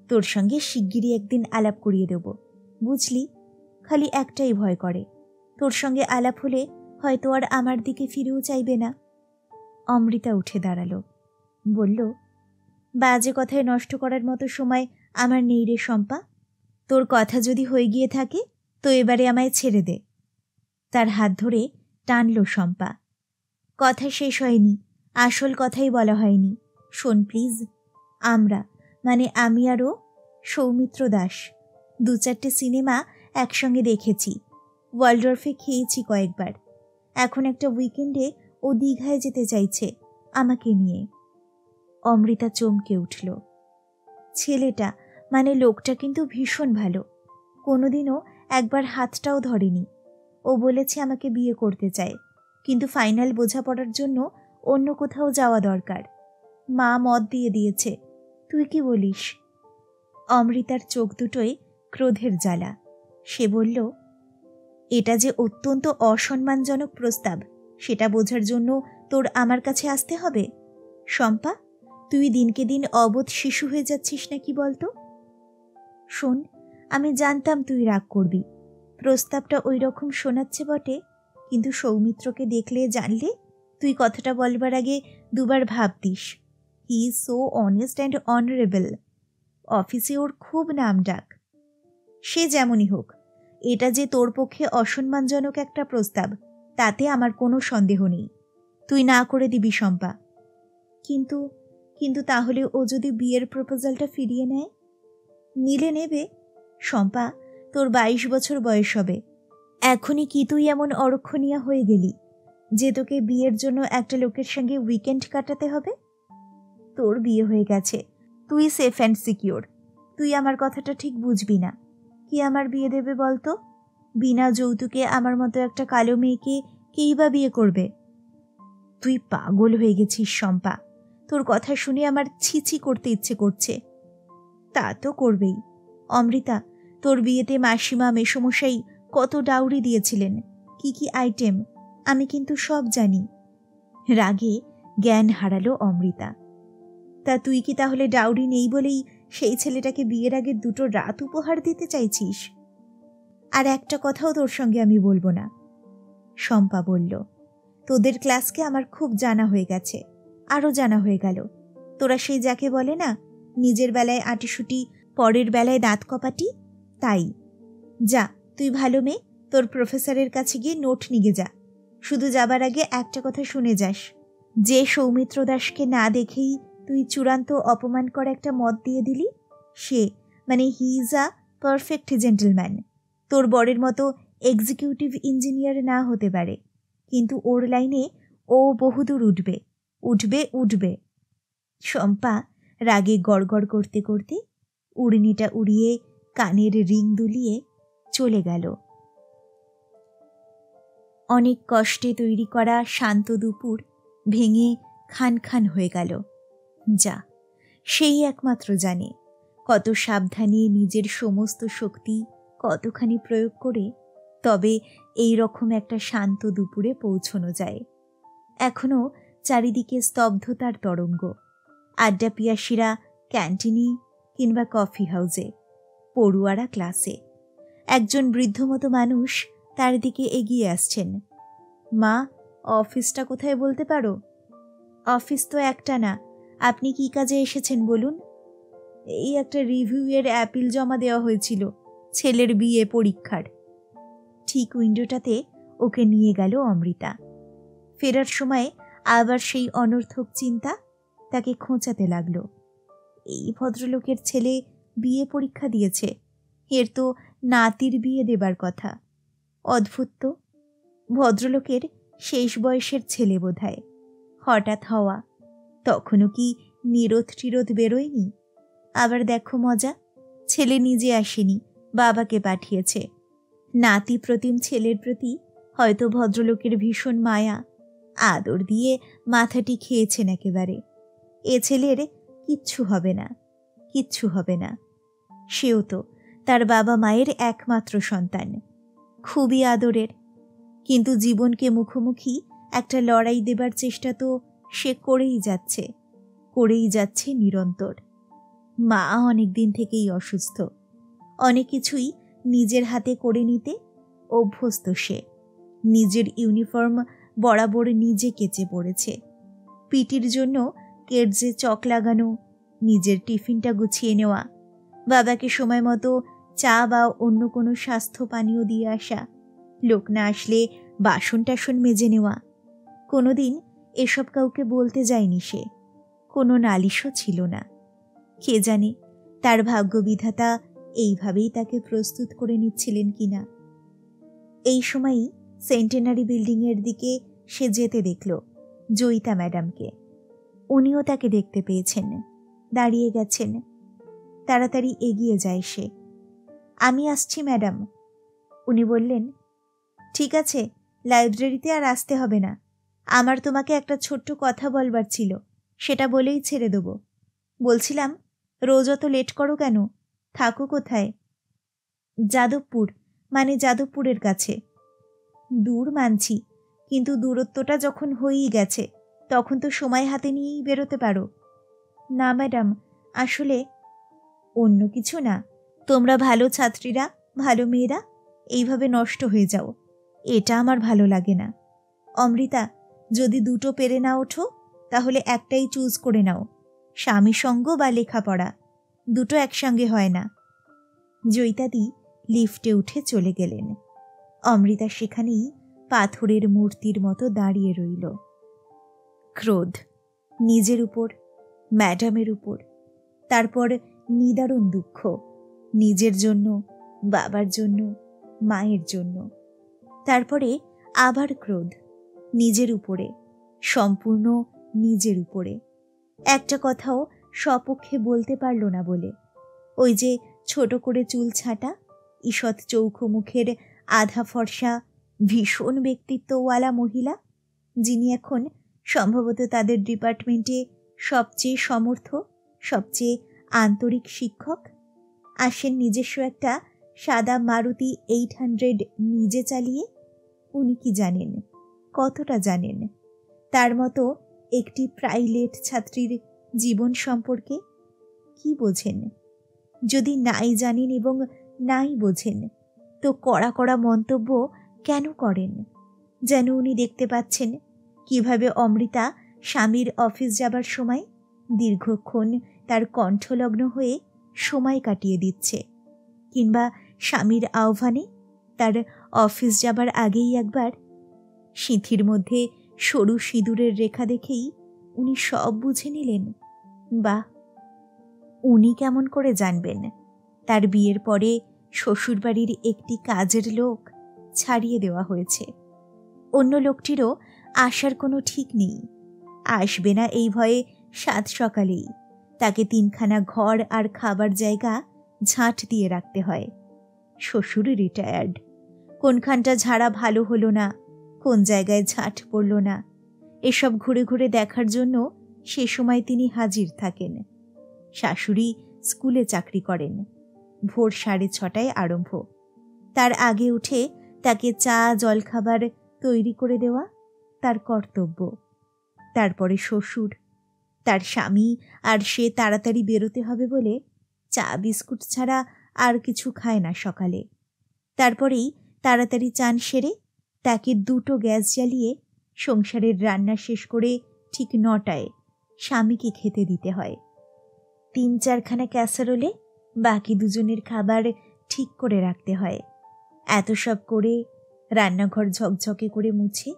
তোর সঙ্গে শিগগিরই একদিন আলাপ করিয়ে দেব, বুঝলি? খালি একটাই ভয় করে, তোর সঙ্গে আলাপ হলে হয়তো আর আমার দিকে ফিরেও চাইবে না। অমৃতা উঠে দাঁড়ালো, বলল, বাজে কথায় নষ্ট করার মতো সময় আমার নেই রে শম্পা। তোর কথা যদি হয়ে গিয়ে থাকে তো এবারে আমায় ছেড়ে দে। তার হাত ধরে টানল শম্পা। কথা শেষ হয়নি, আসল কথাই বলা হয়নি। শোন প্লিজ, আমি আরও সৌমিত্র দাস 2-4টে সিনেমা একসঙ্গে দেখেছি, ওয়ালডর্ফে খেয়েছি কয়েকবার। এখন একটা উইকেন্ডে ও দীঘায় যেতে চাইছে আমাকে নিয়ে। অমৃতা চমকে উঠল। ছেলেটা লোকটা কিন্তু ভীষণ ভালো, কোনোদিনও একবার হাতটাও ধরেনি। ও বলেছে আমাকে বিয়ে করতে চায়, কিন্তু ফাইনাল বোঝাপড়ার জন্য অন্য কোথাও যাওয়া দরকার। মা মত দিয়ে দিয়েছে। তুই কি বলিস? অমৃতার চোখ দুটোয় ক্রোধের জ্বালা। সে বলল, এটা যে অত্যন্ত অসম্মানজনক প্রস্তাব সেটা বোঝার জন্য তোর আমার কাছে আসতে হবে? শম্পা, তুই দিনকে দিন অবোধ শিশু হয়ে যাচ্ছিস নাকি বলতো? শোন, আমি জানতাম তুই রাগ করবি, প্রস্তাবটা ওই রকম শোনাচ্ছে বটে, কিন্তু সৌমিত্রকে দেখলে জানলে তুই কথাটা বলবার আগে দুবার ভাবতিস। He is so honest and honourable. অফিসে ওর খুব নাম ডাক। সে যেমনই হোক, এটা যে তোর পক্ষে অসম্মানজনক একটা প্রস্তাব তাতে আমার কোনো সন্দেহ নেই। তুই না করে দিবি শম্পা। কিন্তু কিন্তু তাহলে ও যদি বিয়ের প্রপোজালটা ফিরিয়ে নেয়? নিলে নেবে। শম্পা, তোর 22 বছর বয়স হবে। এখনই কি তুই এমন অরক্ষণীয়া হয়ে গেলি যে তোকে বিয়ের জন্য একটা লোকের সঙ্গে উইকেন্ড কাটাতে হবে? তোর বিয়ে হয়ে গেছে, তুই সেফ অ্যান্ড সিকিওর। তুই আমার কথাটা ঠিক বুঝবি না। কি আমার বিয়ে দেবে বলতো? বিনা যৌতুকে আমার মতো একটা কালো মেয়েকে কেই বা বিয়ে করবে? তুই পাগল হয়ে গেছিস শম্পা। তোর তোর কথা শুনে আমার ছিছি করতে ইচ্ছে করছে। তা তো করবেই। অমৃতা, তোর বিয়েতে মাসিমা মেসমশাই কত ডাউরি দিয়েছিলেন, কি কি আইটেম, আমি কিন্তু সব জানি। রাগে জ্ঞান হারালো অমৃতা। তা তুই কি তাহলে ডাউরি নেই বলেই সেই ছেলেটাকে বিয়ের আগে 2 রাত উপহার দিতে চাইছিস? আর একটা কথাও তোর সঙ্গে আমি বলবো না। শম্পা বলল, তোদের ক্লাসকে আমার খুব জানা হয়ে গেছে, আরও জানা হয়ে গেল। তোরা সেই যাকে বলে না, নিজের বেলায় আটিসুটি, পরের বেলায় দাঁত কপাটি, তাই। যা, তুই ভালো মেয়ে, তোর প্রফেসরের কাছে গিয়ে নোট নিয়ে যা। শুধু যাবার আগে একটা কথা শুনে যাস, যে সৌমিত্র দাসকে না দেখেই তুই চূড়ান্ত অপমান করে একটা মত দিয়ে দিলি, সে মানে he is a perfect gentleman. তোর বরের মতো এক্সিকিউটিভ ইঞ্জিনিয়ার না হতে পারে, কিন্তু ওর লাইনে ও বহুদূর উঠবে, উঠবে, উঠবে। শম্পা রাগে গড়গড় করতে করতে উড়নিটা উড়িয়ে কানের রিং দুলিয়ে চলে গেল। অনেক কষ্টে তৈরি করা শান্ত দুপুর ভেঙে খান খান হয়ে গেল। যা, সেই একমাত্র জানে কত সাবধানে নিজের সমস্ত শক্তি কতখানি প্রয়োগ করে তবে এই রকম একটা শান্ত দুপুরে পৌঁছনো যায়। এখনো চারিদিকে স্তব্ধতার তরঙ্গ। আড্ডা পিয়াসীরা ক্যান্টিনে কিংবা কফি হাউসে, পড়ুয়ারা ক্লাসে। একজন বৃদ্ধমতো মানুষ তার দিকে এগিয়ে আসছেন। মা, অফিসটা কোথায় বলতে পারো? অফিস তো একটা না, আপনি কি কাজে এসেছেন বলুন? এই একটা রিভিউয়ের অ্যাপিল জমা দেওয়া হয়েছিল ছেলের বিয়ে পরীক্ষার। ঠিক উইন্ডোটাতে ওকে নিয়ে গেল অমৃতা। ফেরার সময় আবার সেই অনর্থক চিন্তা তাকে খোঁচাতে লাগলো। এই ভদ্রলোকের ছেলে বিয়ে পরীক্ষা দিয়েছে, এর তো নাতির বিয়ে দেবার কথা। অদ্ভুত তো, ভদ্রলোকের শেষ বয়সের ছেলে বোধহয়, হঠাৎ হওয়া। তখনও কি নিরোধ টিরোধ বেরোয়নি? আবার দেখো মজা, ছেলে নিজে আসেনি, বাবাকে পাঠিয়েছে। নাতি প্রতিম ছেলের প্রতি হয়তো ভদ্রলোকের ভীষণ মায়া, আদর দিয়ে মাথাটি খেয়েছেন একেবারে। এ ছেলের কিচ্ছু হবে না, কিচ্ছু হবে না। সেও তো তার বাবা মায়ের একমাত্র সন্তান, খুবই আদরের। কিন্তু জীবনকে মুখোমুখি একটা লড়াই দেবার চেষ্টা তো সে করেই যাচ্ছে, করেই যাচ্ছে নিরন্তর। মা অনেক দিন থেকেই অসুস্থ, অনেক কিছুই নিজের হাতে করে নিতে অভ্যস্ত সে। নিজের ইউনিফর্ম বরাবর নিজে কেচে পড়েছে। পিটির জন্য কেটজে চক লাগানো, নিজের টিফিনটা গুছিয়ে নেওয়া, বাবাকে সময় মতো চা বা অন্য কোনো স্বাস্থ্য পানীয় দিয়ে আসা, লোক না আসলে বাসন টাসন মেজে নেওয়া। কোনোদিন এসব কাউকে বলতে যায়নি সে, কোনো নালিশও ছিল না। কে জানে তার ভাগ্যবিধাতা এইভাবেই তাকে প্রস্তুত করে নিচ্ছিলেন কিনা। এই সময়ই সেন্টেনারি বিল্ডিংয়ের দিকে সে যেতে দেখল জয়িতা ম্যাডামকে। উনিও তাকে দেখতে পেয়েছেন, দাঁড়িয়ে গেছেন। তাড়াতাড়ি এগিয়ে যায় সে। আমি আসছি ম্যাডাম। উনি বললেন, ঠিক আছে, লাইব্রেরিতে আর আসতে হবে না। আমার তোমাকে একটা ছোট্ট কথা বলবার ছিল, সেটা বলেই ছেড়ে দেব। বলছিলাম, রোজ অত লেট করো কেন? থাকো কোথায়? যাদবপুর, মানে যাদবপুরের কাছে। দূর মানছি, কিন্তু দূরত্বটা যখন হয়েই গেছে তখন তো সময় হাতে নিয়েই বেরোতে পারো। না ম্যাডাম, আসলে অন্য কিছু না, তোমরা ভালো ছাত্রীরা, ভালো মেয়েরা এইভাবে নষ্ট হয়ে যাও, এটা আমার ভালো লাগে না। অমৃতা, যদি 2টো পেরে না ওঠো তাহলে একটাই চুজ করে নাও, স্বামী সঙ্গ বা লেখাপড়া, 2টো একসঙ্গে হয় না। জয়িতাদি লিফটে উঠে চলে গেলেন। অমৃতা সেখানেই পাথরের মূর্তির মতো দাঁড়িয়ে রইল। ক্রোধ নিজের উপর, ম্যাডামের উপর, তারপর নিদারুণ দুঃখ নিজের জন্য, বাবার জন্য, মায়ের জন্য। তারপরে আবার ক্রোধ নিজের উপরে, সম্পূর্ণ নিজের উপরে। একটা কথাও স্বপক্ষে বলতে পারল না বলে। ওই যে ছোট করে চুল ছাঁটা, ঈষৎ চৌখো মুখের, আধা ফর্সা, ভীষণ ব্যক্তিত্বওয়ালা মহিলা, যিনি এখন সম্ভবত তাদের ডিপার্টমেন্টে সবচেয়ে সমর্থ, সবচেয়ে আন্তরিক শিক্ষক আসেন নিজস্ব একটা সাদা মারুতি 800 নিজে চালিয়ে। উনি কি জানেন, কতটা জানেন তার মতো একটি প্রাইভেট ছাত্রীর জীবন সম্পর্কে? কি বোঝেন? যদি নাই জানেন এবং নাই বোঝেন, তো কড়া কড়া মন্তব্য কেন করেন? যেন উনি দেখতে পাচ্ছেন কিভাবে অমৃতা স্বামীর অফিস যাবার সময় দীর্ঘক্ষণ তার কণ্ঠলগ্ন হয়ে সময় কাটিয়ে দিচ্ছে, কিংবা স্বামীর আহ্বানে তার অফিস যাবার আগেই একবার সিঁথির মধ্যে সরু সিঁদুরের রেখা দেখেই উনি সব বুঝে নিলেন। বাহ, উনি কেমন করে জানবেন তার বিয়ের পরে শ্বশুরবাড়ির একটি কাজের লোক ছাড়িয়ে দেওয়া হয়েছে? অন্য লোকটিরও আসার কোনো ঠিক নেই, আসবে না এই ভয়ে সাত সকালেই তাকে 3খানা ঘর আর খাবার জায়গা ঝাঁট দিয়ে রাখতে হয়। শ্বশুর রিটায়ার্ড, কোনখানটা ঝাড়া ভালো হলো না, কোন জায়গায় ঝাঁট পড়ল না, এসব ঘুরে ঘুরে দেখার জন্য সে সময় তিনি হাজির থাকেন। শাশুড়ি স্কুলে চাকরি করেন, ভোর 6:30টায় আরম্ভ। তার আগে উঠে তাকে চা জলখাবার তৈরি করে দেওয়া তার কর্তব্য। তারপরে শ্বশুর, তার স্বামী আর সে তাড়াতাড়ি বেরোতে হবে বলে চা বিস্কুট ছাড়া আর কিছু খায় না সকালে। তারপরেই তাড়াতাড়ি চান সেরে তাকে 2টো গ্যাস জ্বালিয়ে সংসারের রান্না শেষ করে ঠিক 9টায় স্বামীকে খেতে দিতে হয়। 3-4খানা ক্যাসারোলে বাকি দুজনের খাবার ঠিক করে রাখতে হয়। এত সব করে রান্নাঘর ঝকঝকে করে মুছে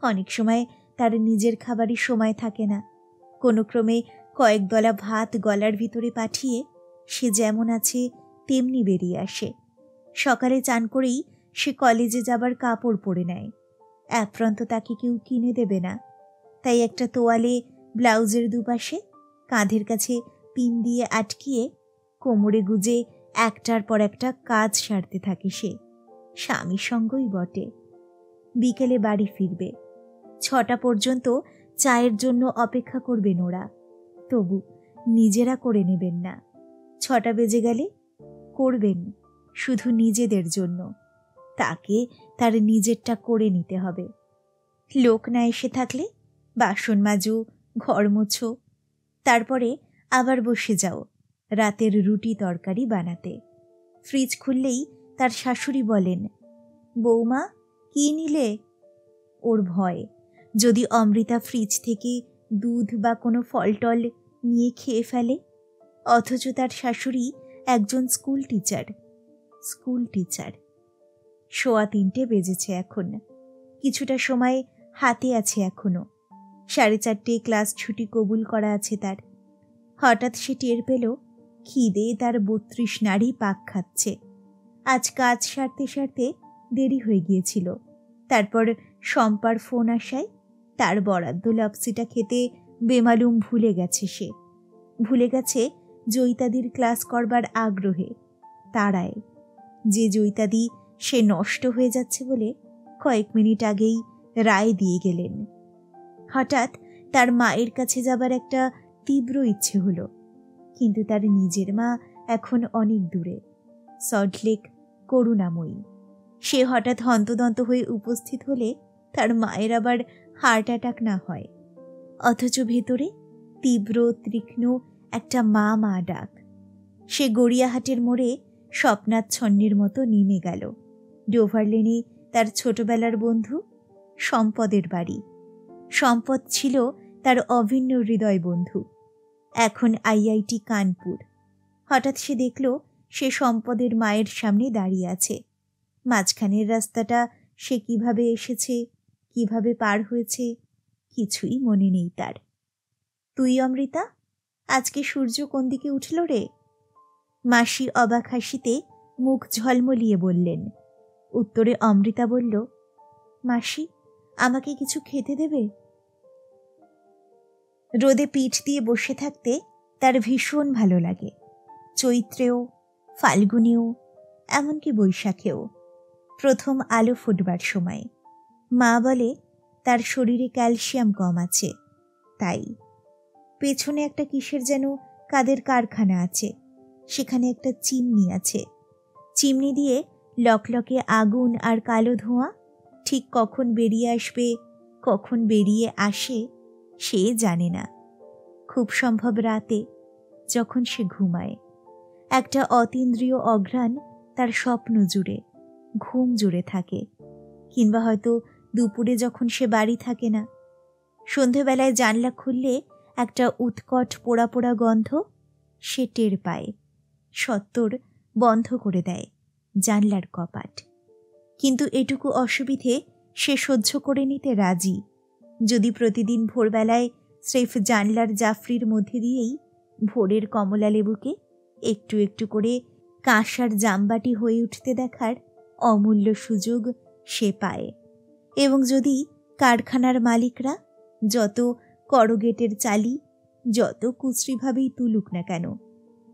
অনেক সময় তার নিজের খাবারই সময় থাকে না। কোনো ক্রমে কয়েক দলা ভাত গলার ভিতরে পাঠিয়ে সে যেমন আছে তেমনি বেরিয়ে আসে। সকালে চান করেই সে কলেজে যাবার কাপড় পরে নেয়। অ্যাপ্রন্ত তাকে কেউ কিনে দেবে না, তাই একটা তোয়ালে ব্লাউজের দুপাশে কাঁধের কাছে পিন দিয়ে আটকিয়ে কোমরে গুজে একটার পর একটা কাজ সারতে থাকে সে। স্বামী সঙ্গই বটে। বিকেলে বাড়ি ফিরবে। 6টা পর্যন্ত চায়ের জন্য অপেক্ষা করবেন ওরা, তবু নিজেরা করে নেবেন না। 6টা বেজে গেলে করবেন শুধু নিজেদের জন্য। তাকে তার নিজেরটা করে নিতে হবে। লোক না এসে থাকলে বাসন মাজো, ঘর মোছো, তারপরে আবার বসে যাও রাতের রুটি তরকারি বানাতে। ফ্রিজ খুললেই তার শাশুড়ি বলেন, বৌমা কি নিলে? ওর ভয় যদি অমৃতা ফ্রিজ থেকে দুধ বা কোনো ফলটল নিয়ে খেয়ে ফেলে। অথচ তার শাশুড়ি একজন স্কুল টিচার। 3:15 বেজেছে এখন। কিছুটা সময় হাতে আছে এখনো। 4:30 ক্লাস ছুটি কবুল করা আছে তার। হঠাৎ সে টের পেল খিদে তার 32 নাড়ি পাক খাচ্ছে। আজ কাজ সারতে সারতে দেরি হয়ে গিয়েছিল। তারপর শম্পার ফোন আসায় তার বরাদ্দ লপসিটা খেতে বেমালুম ভুলে গেছে সে। ভুলে গেছে জয়িতাদির ক্লাস করবার আগ্রহে, তাড়ায়। যে জয়িতাদি সে নষ্ট হয়ে যাচ্ছে বলে কয়েক মিনিট আগেই রায় দিয়ে গেলেন। হঠাৎ তার মায়ের কাছে যাবার একটা তীব্র ইচ্ছে হলো, কিন্তু তার নিজের মা এখন অনেক দূরে, সল্টলেক করুণাময়ী। সে হঠাৎ হন্তদন্ত হয়ে উপস্থিত হলে তার মায়ের আবার হার্ট অ্যাটাক না হয়। অথচ ভেতরে তীব্র তীক্ষ্ণ একটা মা মা ডাক। সে গড়িয়াহাটের মোড়ে স্বপ্নাচ্ছন্নের মতো নেমে গেল। ডোভার লেনে তার ছোটবেলার বন্ধু সম্পদের বাড়ি। সম্পদ ছিল তার অভিন্ন হৃদয় বন্ধু, এখন আইআইটি কানপুর। হঠাৎ সে দেখল সে সম্পদের মায়ের সামনে দাঁড়িয়ে আছে। মাঝখানের রাস্তাটা সে কিভাবে এসেছে, কিভাবে পার হয়েছে, কিছুই মনে নেই তার। তুই অমৃতা, আজকে সূর্য কোন দিকে উঠল রে? মাসি অবাক হাসিতে মুখ ঝলমলিয়ে বললেন। উত্তরে অমৃতা বলল, মাসি, আমাকে কিছু খেতে দেবে? রোদে পিঠ দিয়ে বসে থাকতে তার ভীষণ ভালো লাগে। চৈত্রেও, ফাল্গুনেও, এমনকি বৈশাখেও, প্রথম আলো ফুটবার সময়। মা বলে তার শরীরে ক্যালসিয়াম কম আছে, তাই। পেছনে একটা কিসের যেন কাদের কারখানা আছে, সেখানে একটা চিমনি আছে। চিমনি দিয়ে লকলকে আগুন আর কালো ধোঁয়া, ঠিক কখন বেরিয়ে আসবে, কখন বেরিয়ে আসে সে জানে না। খুব সম্ভব রাতে, যখন সে ঘুমায়, একটা অতীন্দ্রিয় অঘ্রাণ তার স্বপ্ন জুড়ে, ঘুম জুড়ে থাকে। কিংবা হয়তো দুপুরে যখন সে বাড়ি থাকে না, সন্ধেবেলায় জানলা খুললে একটা উৎকট পোড়া পোড়া গন্ধ সে টের পায়, সত্বর বন্ধ করে দেয় জানলার কপাট। কিন্তু এটুকু অসুবিধে সে সহ্য করে নিতে রাজি, যদি প্রতিদিন ভোরবেলায় স্রেফ জানলার জাফরির মধ্যে দিয়েই ভোরের কমলা লেবুকে একটু একটু করে কাঁসার জামবাটি হয়ে উঠতে দেখার অমূল্য সুযোগ সে পায়। এবং যদি কারখানার মালিকরা যত করগেটের চালি, যত কুশ্রীভাবেই তুলুক না কেন,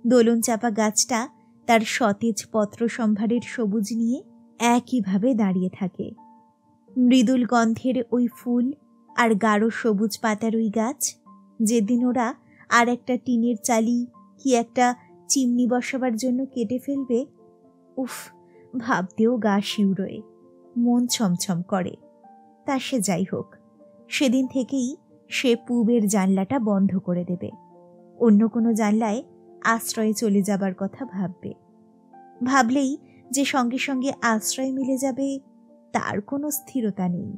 দোলন চাপা গাছটা তার সতেজ পত্র সম্ভারের সবুজ নিয়ে একইভাবে দাঁড়িয়ে থাকে। মৃদুল গন্ধের ওই ফুল আর গাঢ় সবুজ পাতার ওই গাছ যেদিন ওরা আর একটা টিনের চালি কি একটা চিমনি বসাবার জন্য কেটে ফেলবে, উফ, ভাবতেও গা শিউরোয়, মন ছমছম করে। তা সে যাই হোক, সেদিন থেকেই সে পূবের জানলাটা বন্ধ করে দেবে, অন্য কোনো জানলায় আশ্রয়ে চলে যাবার কথা ভাববে। ভাবলেই যে সঙ্গে সঙ্গে আশ্রয় মিলে যাবে তার কোনো স্থিরতা নেই,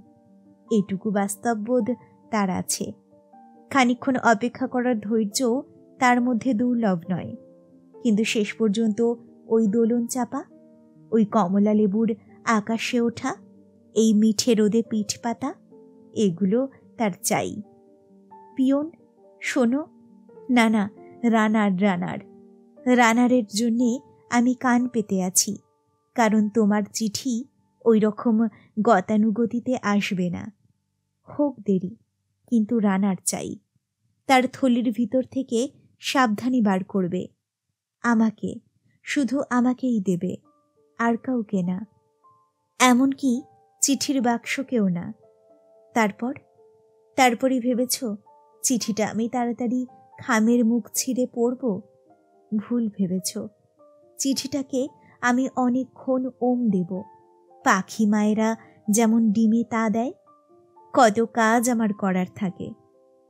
এটুকু বাস্তববোধ তার আছে। খানিকক্ষণ অপেক্ষা করার ধৈর্যও তার মধ্যে দুর্লভ নয়, কিন্তু শেষ পর্যন্ত ওই দোলন চাপা, ওই কমলা লেবুর আকাশে ওঠা, এই মিঠে রোদে পিঠ পাতা, এগুলো তার চাই। পিয়ন, শোনো, না না, রানারের জন্যে আমি কান পেতে আছি, কারণ তোমার চিঠি ওই রকম গতানুগতিতে আসবে না। হোক দেরি, কিন্তু রানার চাই। তার থলির ভিতর থেকে সাবধানী বার করবে, আমাকে, শুধু আমাকেই দেবে, আর কাউকে না, এমনকি চিঠির বাক্সকেও না। তারপরই ভেবেছ চিঠিটা আমি তাড়াতাড়ি খামের মুখ ছিঁড়ে পড়ব? ভুল ভেবেছ। চিঠিটাকে আমি অনেকক্ষণ ওম দেব, পাখি মায়েরা যেমন ডিমে তা দেয়। কত কাজ আমার করার থাকে,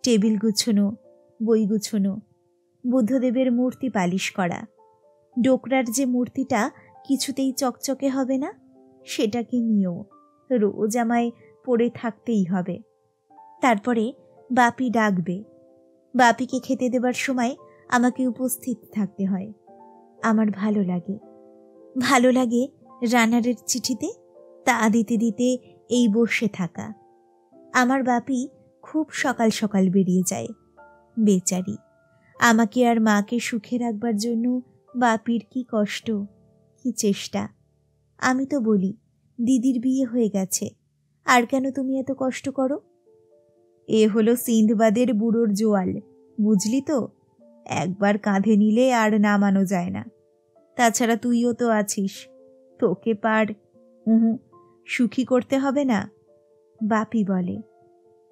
টেবিল গুছোনো, বই গুছোনো, বুদ্ধদেবের মূর্তি পালিশ করা, ডোকরার যে মূর্তিটা কিছুতেই চকচকে হবে না, সেটাকে নিয়েও রোজ আমায় পড়ে থাকতেই হবে। তারপরে বাপি ডাকবে, বাপিকে খেতে দেবার সময় আমাকে উপস্থিত থাকতে হয়। আমার ভালো লাগে রানারের চিঠিতে তা দিতে দিতে এই বসে থাকা। আমার বাপি খুব সকাল সকাল বেরিয়ে যায়, বেচারি। আমাকে আর মাকে সুখে রাখবার জন্য বাপির কি কষ্ট, কি চেষ্টা। আমি তো বলি, দিদির বিয়ে হয়ে গেছে, আর কেন তুমি এত কষ্ট করো? এ হলো সিন্ধবাদের বুড়োর জোয়াল, বুঝলি তো? একবার কাঁধে নিলে আর নামানো যায় না। তাছাড়া তুইও তো আছিস, তোকে পার সুখী করতে হবে না? বাপি বলে।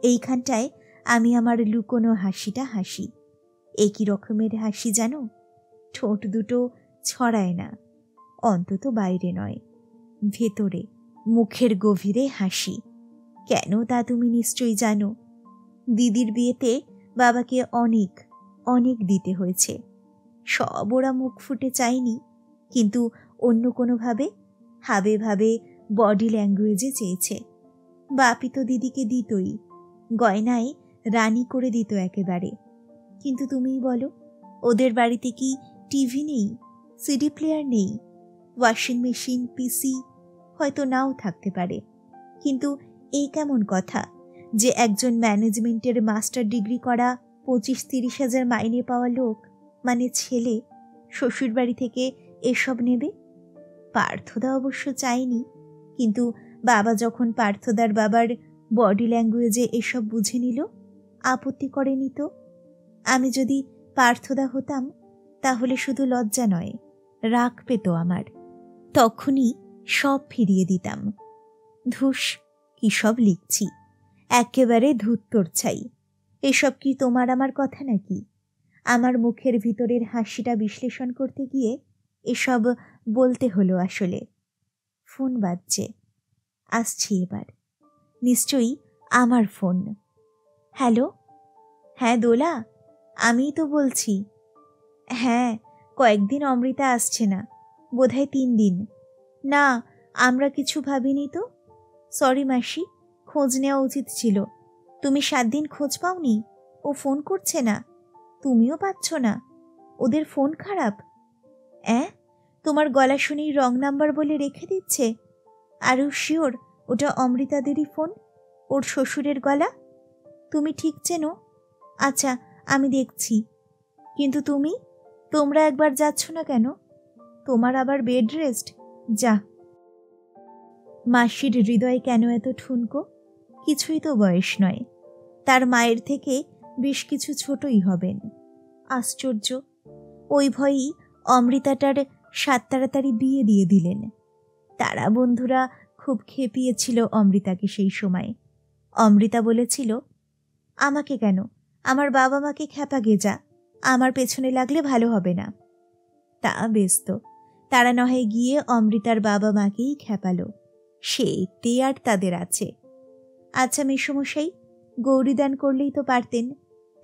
এইখানটায় আমি আমার লুকোনো হাসিটা হাসি। একই রকমের হাসি জানো, ঠোঁট দুটো ছড়ায় না, অন্তত বাইরে নয়, ভেতরে মুখের গভীরে হাসি। কেন তা তুমি নিশ্চয়ই জানো। দিদির বিয়েতে বাবাকে অনেক অনেক দিতে হয়েছে। সব ওরা মুখ ফুটে চায়নি, কিন্তু অন্য কোনোভাবে হাবে ভাবে বডি ল্যাঙ্গুয়েজে চেয়েছে। বাপি তো দিদিকে দিতই, গয়নায় রানী করে দিত একেবারে। কিন্তু তুমিই বলো, ওদের বাড়িতে কি টিভি নেই, সিডি প্লেয়ার নেই, ওয়াশিং মেশিন, পিসি হয়তো নাও থাকতে পারে, কিন্তু এই কেমন কথা যে একজন ম্যানেজমেন্টের মাস্টার ডিগ্রি করা 25-30 হাজার মাইনে পাওয়া লোক, মানে ছেলে, শ্বশুর বাড়ি থেকে এসব নেবে? পার্থদা অবশ্য চায়নি, কিন্তু বাবা যখন পার্থদার বাবার বডি ল্যাঙ্গুয়েজে এসব বুঝে নিল, আপত্তি করেনি তো। আমি যদি পার্থদা হতাম তাহলে শুধু লজ্জা নয়, রাগ পেত আমার, তখনই সব ফিরিয়ে দিতাম। ধুস, কি সব লিখছি, একেবারে ধুত্তর ছাই। এসব কি তোমার আমার কথা নাকি? আমার মুখের ভিতরের হাসিটা বিশ্লেষণ করতে গিয়ে এসব বলতে হলো আসলে। ফোন বাজছে, আসছি এবার। নিশ্চয়ই আমার ফোন। হ্যালো, হ্যাঁ দোলা, আমিই তো বলছি। হ্যাঁ, কয়েকদিন অমৃতা আসছে না, বোধহয় 3 দিন। না, আমরা কিছু ভাবিনি তো। সরি মাসি, খোঁজ নেওয়া উচিত ছিল। তুমি 7 দিন খোঁজ পাওনি? ও ফোন করছে না, তুমিও পাচ্ছ না? ওদের ফোন খারাপ? তোমার গলা শুনেই রং নাম্বার বলে রেখে দিচ্ছে। আরও শিওর ওটা অমৃতাদেরই ফোন, ওর শ্বশুরের গলা? তুমি ঠিক চেনো? আচ্ছা, আমি দেখছি। কিন্তু তোমরা একবার যাচ্ছ না কেন? তোমার আবার বেড রেস্ট? যা। মাসির হৃদয় কেন এত ঠুনকো? কিছুই তো বয়স নয়, তার মায়ের থেকে বেশ কিছু ছোটই হবেন। আশ্চর্য, ওই ভয়েই অমৃতাটার 7 তাড়াতাড়ি বিয়ে দিয়ে দিলেন। তারা বন্ধুরা খুব খেপিয়েছিল অমৃতাকে সেই সময়। অমৃতা বলেছিল, আমাকে কেন, আমার বাবা মাকে খ্যাপা গেজা, আমার পেছনে লাগলে ভালো হবে না। তা বেশ তো, তারা নহে গিয়ে অমৃতার বাবা মাকেই খ্যাপালো, সেতে আর তাদের আছে। আচ্ছা মেসোমশাই, গৌরীদান করলেই তো পারতেন,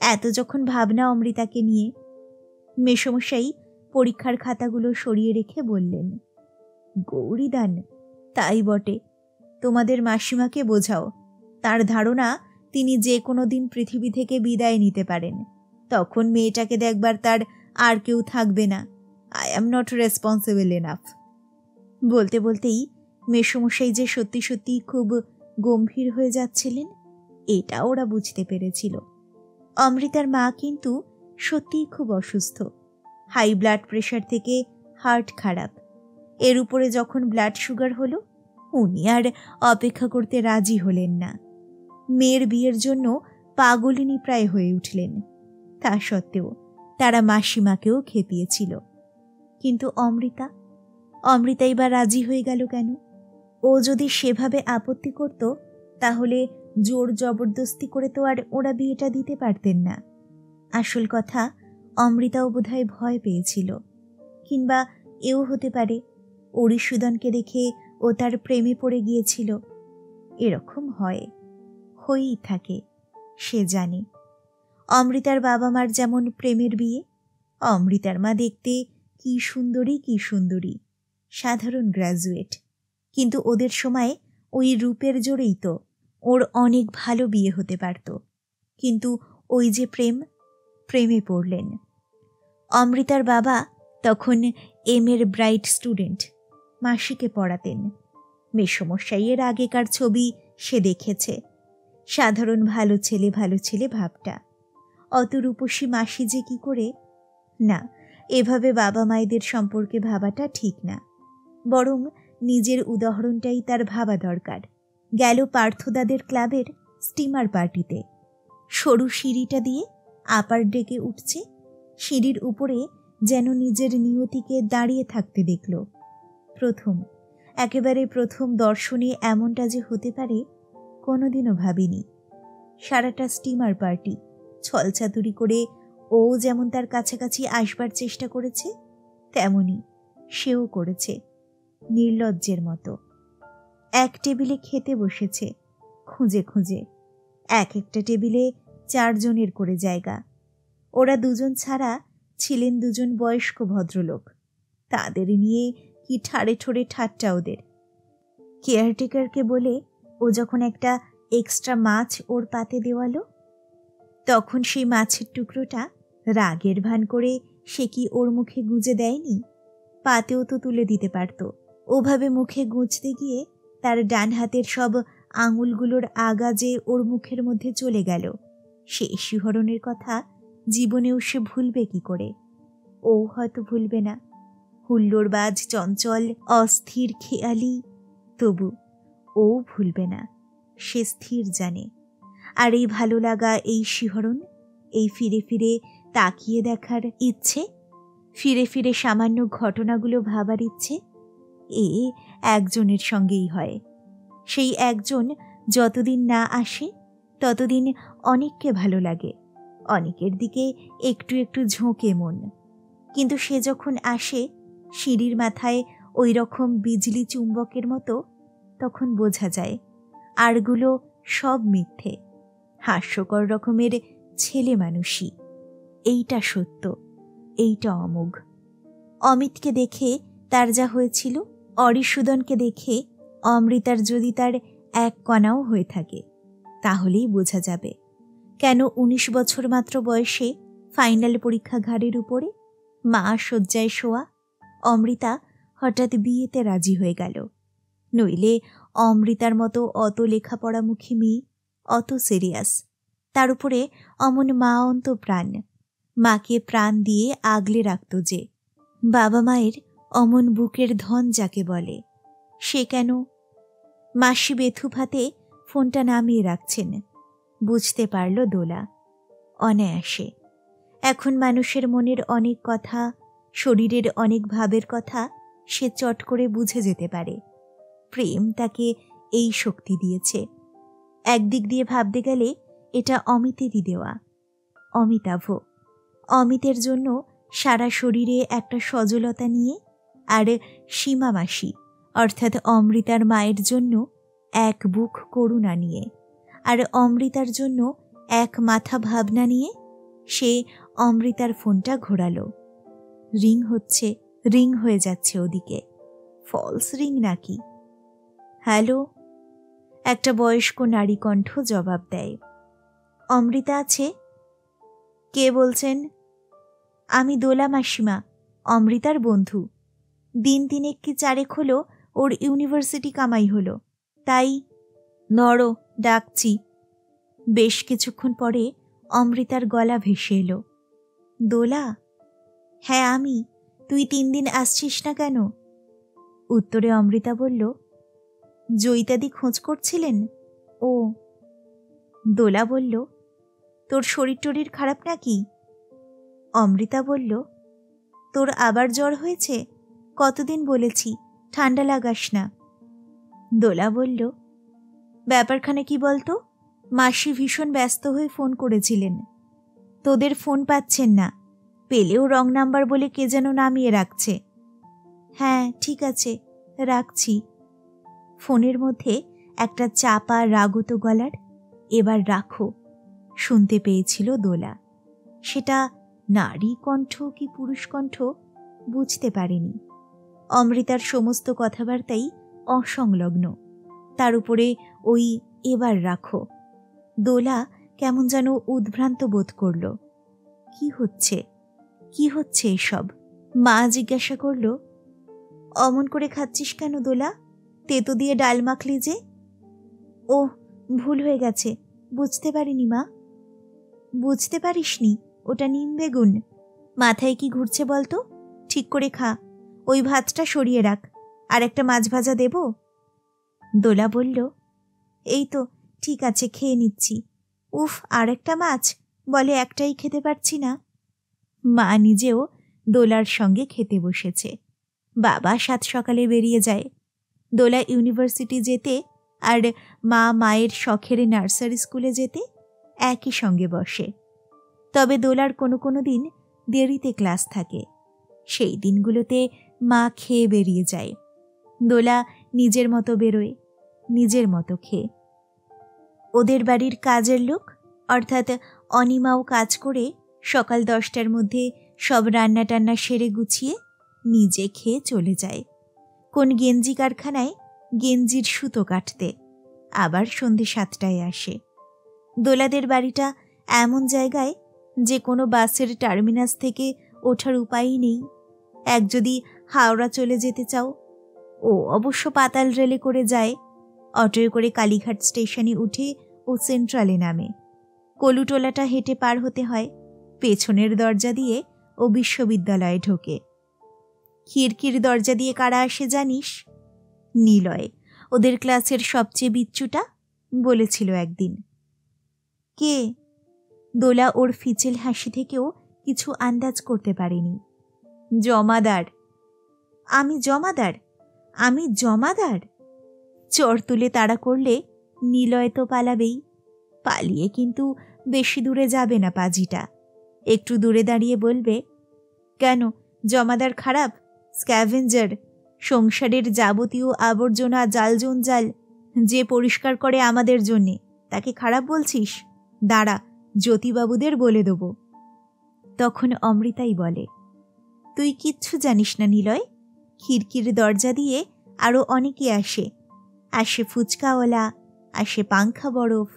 এত যখন ভাবনা অমৃতাকে নিয়ে। মেসোমশাই পরীক্ষার খাতাগুলো সরিয়ে রেখে বললেন, গৌরীদান? তাই বটে, তোমাদের মাসিমাকে বোঝাও। তার ধারণা তিনি যে কোনো দিন পৃথিবী থেকে বিদায় নিতে পারেন, তখন মেয়েটাকে দেখবার তার আর কেউ থাকবে না। I am not responsible enough. বলতে বলতেই মেসোমশাই যে সত্যি সত্যি খুব গম্ভীর হয়ে যাচ্ছিলেন, এটা ওরা বুঝতে পেরেছিল। অমৃতার মা কিন্তু সত্যিই খুব অসুস্থ, হাই ব্লাড প্রেশার থেকে হার্ট খারাপ। এর উপরে যখন ব্লাড সুগার হলো, উনি আর অপেক্ষা করতে রাজি হলেন না। মেয়ের বিয়ের জন্য পাগলিনী প্রায় হয়ে উঠলেন। তা সত্ত্বেও তারা মাসিমাকেও খেপিয়েছিল। কিন্তু অমৃতাই বা রাজি হয়ে গেল কেন? ও যদি সেভাবে আপত্তি করত, তাহলে জোর জবরদস্তি করে তো আর ওরা বিয়েটা দিতে পারতেন না। আসল কথা, অমৃতাও বোধহয় ভয় পেয়েছিল, কিংবা এও হতে পারে অরিসুদনকে দেখে ও তার প্রেমে পড়ে গিয়েছিল। এরকম হয়েই থাকে, সে জানে। অমৃতার বাবা মার যেমন প্রেমের বিয়ে, অমৃতার মা দেখতে কি সুন্দরী, সাধারণ গ্র্যাজুয়েট, কিন্তু ওদের সময় ওই রূপের জোরেই তো ওর অনেক ভালো বিয়ে হতে পারত। কিন্তু ওই যে প্রেমে পড়লেন। অমৃতার বাবা তখন এর ব্রাইট স্টুডেন্ট, মাসিকে পড়াতেন। মেসোমশাইয়ের আগেকার ছবি সে দেখেছে, সাধারণ ভালো ছেলে ভাবটা। অত রূপসী মাসি যে কি করে? না, এভাবে বাবা মায়েদের সম্পর্কে ভাবাটা ঠিক না, বরং নিজের উদাহরণটাই তার ভাবা দরকার। গেল পার্থদাদের ক্লাবের স্টিমার পার্টিতে, সরু সিঁড়িটা দিয়ে আপার ডেকে উঠছে, সিঁড়ির উপরে যেন নিজের নিয়তিকে দাঁড়িয়ে থাকতে দেখল। একেবারে প্রথম দর্শনে এমনটা যে হতে পারে কোনোদিনও ভাবিনি। সারাটা স্টিমার পার্টি ছলচাতুরি করে ও যেমন তার কাছাকাছি আসবার চেষ্টা করেছে, তেমনি সেও করেছে, নির্লজ্জের মতো। এক টেবিলে খেতে বসেছে খুঁজে খুঁজে, একটা টেবিলে 4 জনের করে জায়গা। ওরা 2 জন ছাড়া ছিলেন 2 জন বয়স্ক ভদ্রলোক। তাদের নিয়ে কি ঠাড়ে ঠোড়ে ঠাট্টা ওদের। কেয়ারটেকারকে বলে ও যখন একটা এক্সট্রা মাছ ওর পাতে দেওয়ালো, তখন সেই মাছের টুকরোটা রাগের ভান করে সে কি ওর মুখে গুঁজে দেয়নি? পাতেও তো তুলে দিতে পারত। ওভাবে মুখে গুঁজতে গিয়ে তার ডান হাতের সব আঙুলগুলোর আগা যে ওর মুখের মধ্যে চলে গেল, সেই শিহরণের কথা জীবনেও সে ভুলবে কি করে? ও হয়তো ভুলবে না, হুল্লোড়বাজ চঞ্চল অস্থির খেয়ালি, তবু ও ভুলবে না, সে স্থির জানে। আর এই ভালো লাগা, এই শিহরণ, এই ফিরে ফিরে তাকিয়ে দেখার ইচ্ছে, ফিরে ফিরে সামান্য ঘটনাগুলো ভাবার ইচ্ছে, একজনের সঙ্গেই হয়। সেই একজন যতদিন না আসে, ততদিন অনেককে ভালো লাগে, অনেকের দিকে একটু একটু ঝোঁকে মন। কিন্তু সে যখন আসে সিঁড়ির মাথায় ওই রকম বিজলি চুম্বকের মতো, তখন বোঝা যায় আরগুলো সব মিথ্যে, হাস্যকর রকমের ছেলে মানুষই। এইটা সত্য, এইটা অমোঘ। অমিতকে দেখে তার যা হয়েছিল, অরিসুদনকে দেখে অমৃতার যদি তার এক কণাও হয়ে থাকে, তাহলেই বোঝা যাবে কেন 19 বছর মাত্র বয়সে ফাইনাল পরীক্ষা ঘাড়ের উপরে মা শয্যায় শোয়া অমৃতা হঠাৎ বিয়েতে রাজি হয়ে গেল। নইলে অমৃতার মতো অত লেখাপড়ামুখী মেয়ে, অত সিরিয়াস, তার উপরে অমন মা অন্ত প্রাণ, মাকে প্রাণ দিয়ে আগলে রাখত যে, বাবা মায়ের অমন বুকের ধন যাকে বলে, সে কেন? মাসি বেথুফাতে ফোনটা নামিয়ে রাখছেন। বুঝতে পারল দোলা অনায়াসে। এখন মানুষের মনের অনেক কথা, শরীরের অনেক ভাবের কথা সে চট করে বুঝে যেতে পারে। প্রেম তাকে এই শক্তি দিয়েছে। একদিক দিয়ে ভাবতে গেলে এটা অমিতেরই দেওয়া। অমিতাভ, অমিতের জন্য সারা শরীরে একটা সজলতা নিয়ে, আর সীমা মাসি অর্থাৎ অমৃতার মায়ের জন্য এক বুক করুণা নিয়ে, আর অমৃতার জন্য এক মাথা ভাবনা নিয়ে সে অমৃতার ফোনটা ঘোরালো। রিং হচ্ছে, রিং হয়ে যাচ্ছে ওদিকে। ফলস রিং নাকি? হ্যালো, একটা বয়স্ক নারী কণ্ঠ জবাব দেয়। অমৃতা আছে? কে বলছেন? আমি দোলা মাসিমা, অমৃতার বন্ধু। দিন তিনেক কি চারেক হলো ওর ইউনিভার্সিটি কামাই হলো, তাই নড়ো, ডাকছি। বেশ কিছুক্ষণ পরে অমৃতার গলা ভেসে এলো, দোলা? হ্যাঁ আমি। তুই 3 দিন আসছিস না কেন? উত্তরে অমৃতা বলল, জয়িতাদি খোঁজ করছিলেন। ও। দোলা বলল, তোর শরীর টরীর খারাপ নাকি? অমৃতা বলল, তোর আবার জ্বর হয়েছে? কতদিন বলেছি ঠান্ডা লাগাস না। দোলা বলল, ব্যাপারখানে কি বলতো? মাসি ভীষণ ব্যস্ত হয়ে ফোন করেছিলেন, তোদের ফোন পাচ্ছেন না, পেলেও রং নাম্বার বলে কে যেন নামিয়ে রাখছে। হ্যাঁ ঠিক আছে, রাখছি। ফোনের মধ্যে একটা চাপা রাগত গলার এবার রাখো শুনতে পেয়েছিল দোলা। সেটা নারী কণ্ঠ কি পুরুষ কণ্ঠ বুঝতে পারেনি। অমৃতার সমস্ত কথাবার্তাই অসংলগ্ন, তার উপরে ওই এবার রাখো। দোলা কেমন যেন উদ্ভ্রান্ত বোধ করল। কি হচ্ছে, কি হচ্ছে এসব? মা জিজ্ঞাসা করল, অমন করে খাচ্ছিস কেন দোলা? তেতো দিয়ে ডাল মাখলি যে? ও, ভুল হয়ে গেছে, বুঝতে পারিনি মা। বুঝতে পারিসনি? ওটা নিম বেগুন। মাথায় কি ঘুরছে বলতো? ঠিক করে খা। ওই ভাতটা সরিয়ে রাখ, আর একটা মাছ ভাজা দেব? দোলা বলল, এই তো ঠিক আছে, খেয়ে নিচ্ছি। উফ, আর একটা মাছ? বলে একটাই খেতে পারছি না। মা নিজেও দোলার সঙ্গে খেতে বসেছে। বাবা সাত সকালে বেরিয়ে যায়। দোলা ইউনিভার্সিটি যেতে আর মা মায়ের শখের নার্সারি স্কুলে যেতে একই সঙ্গে বসে। তবে দোলার কোনো কোনো দিন দেরিতে ক্লাস থাকে। সেই দিনগুলোতে মা খেয়ে বেরিয়ে যায়, দোলা নিজের মতো বেরোয়, নিজের মতো খেয়ে। ওদের বাড়ির কাজের লোক অর্থাৎ অনিমাও কাজ করে সকাল 10টার মধ্যে সব রান্না টান্না সেরে গুছিয়ে নিজে খেয়ে চলে যায় কোন গেঞ্জি কারখানায় গেঞ্জির সুতো কাটতে, আবার সন্ধে 7টায় আসে। দোলাদের বাড়িটা এমন জায়গায় যে কোনো বাসের টার্মিনাস থেকে ওঠার উপায়ই নেই। এক যদি হাওড়া চলে যেতে চাও, ও অবশ্য পাতাল রেলে করে যায়, অটোয় করে কালীঘাট স্টেশনে উঠে ও সেন্ট্রালে নামে। কলুটোলাটা হেঁটে পার হতে হয়, পেছনের দরজা দিয়ে ও বিশ্ববিদ্যালয়ে ঢোকে। খিড়কির দরজা দিয়ে কারা আসে জানিস? নিলয়, ওদের ক্লাসের সবচেয়ে বিচ্ছুটা, বলেছিল একদিন। কে? দোলা ওর ফিচেল হাসি থেকেও কিছু আন্দাজ করতে পারেনি। জমাদার। আমি জমাদার? আমি জমাদার? চর তুলে তাড়া করলে নিলয় তো পালাবেই। পালিয়ে কিন্তু বেশি দূরে যাবে না পাজিটা। একটু দূরে দাঁড়িয়ে বলবে, কেন জমাদার খারাপ? স্ক্যাভেঞ্জার, সংসারের যাবতীয় আবর্জনা জাল জঞ্জাল যে পরিষ্কার করে আমাদের জন্যে, তাকে খারাপ বলছিস? দাঁড়া, জ্যোতিবাবুদের বলে দেব। তখন অমৃতাই বলে, তুই কিচ্ছু জানিস না নিলয়। খিড়কির দরজা দিয়ে আরও অনেকে আসে। আসে ফুচকাওয়ালা, আসে পাংখা বরফ।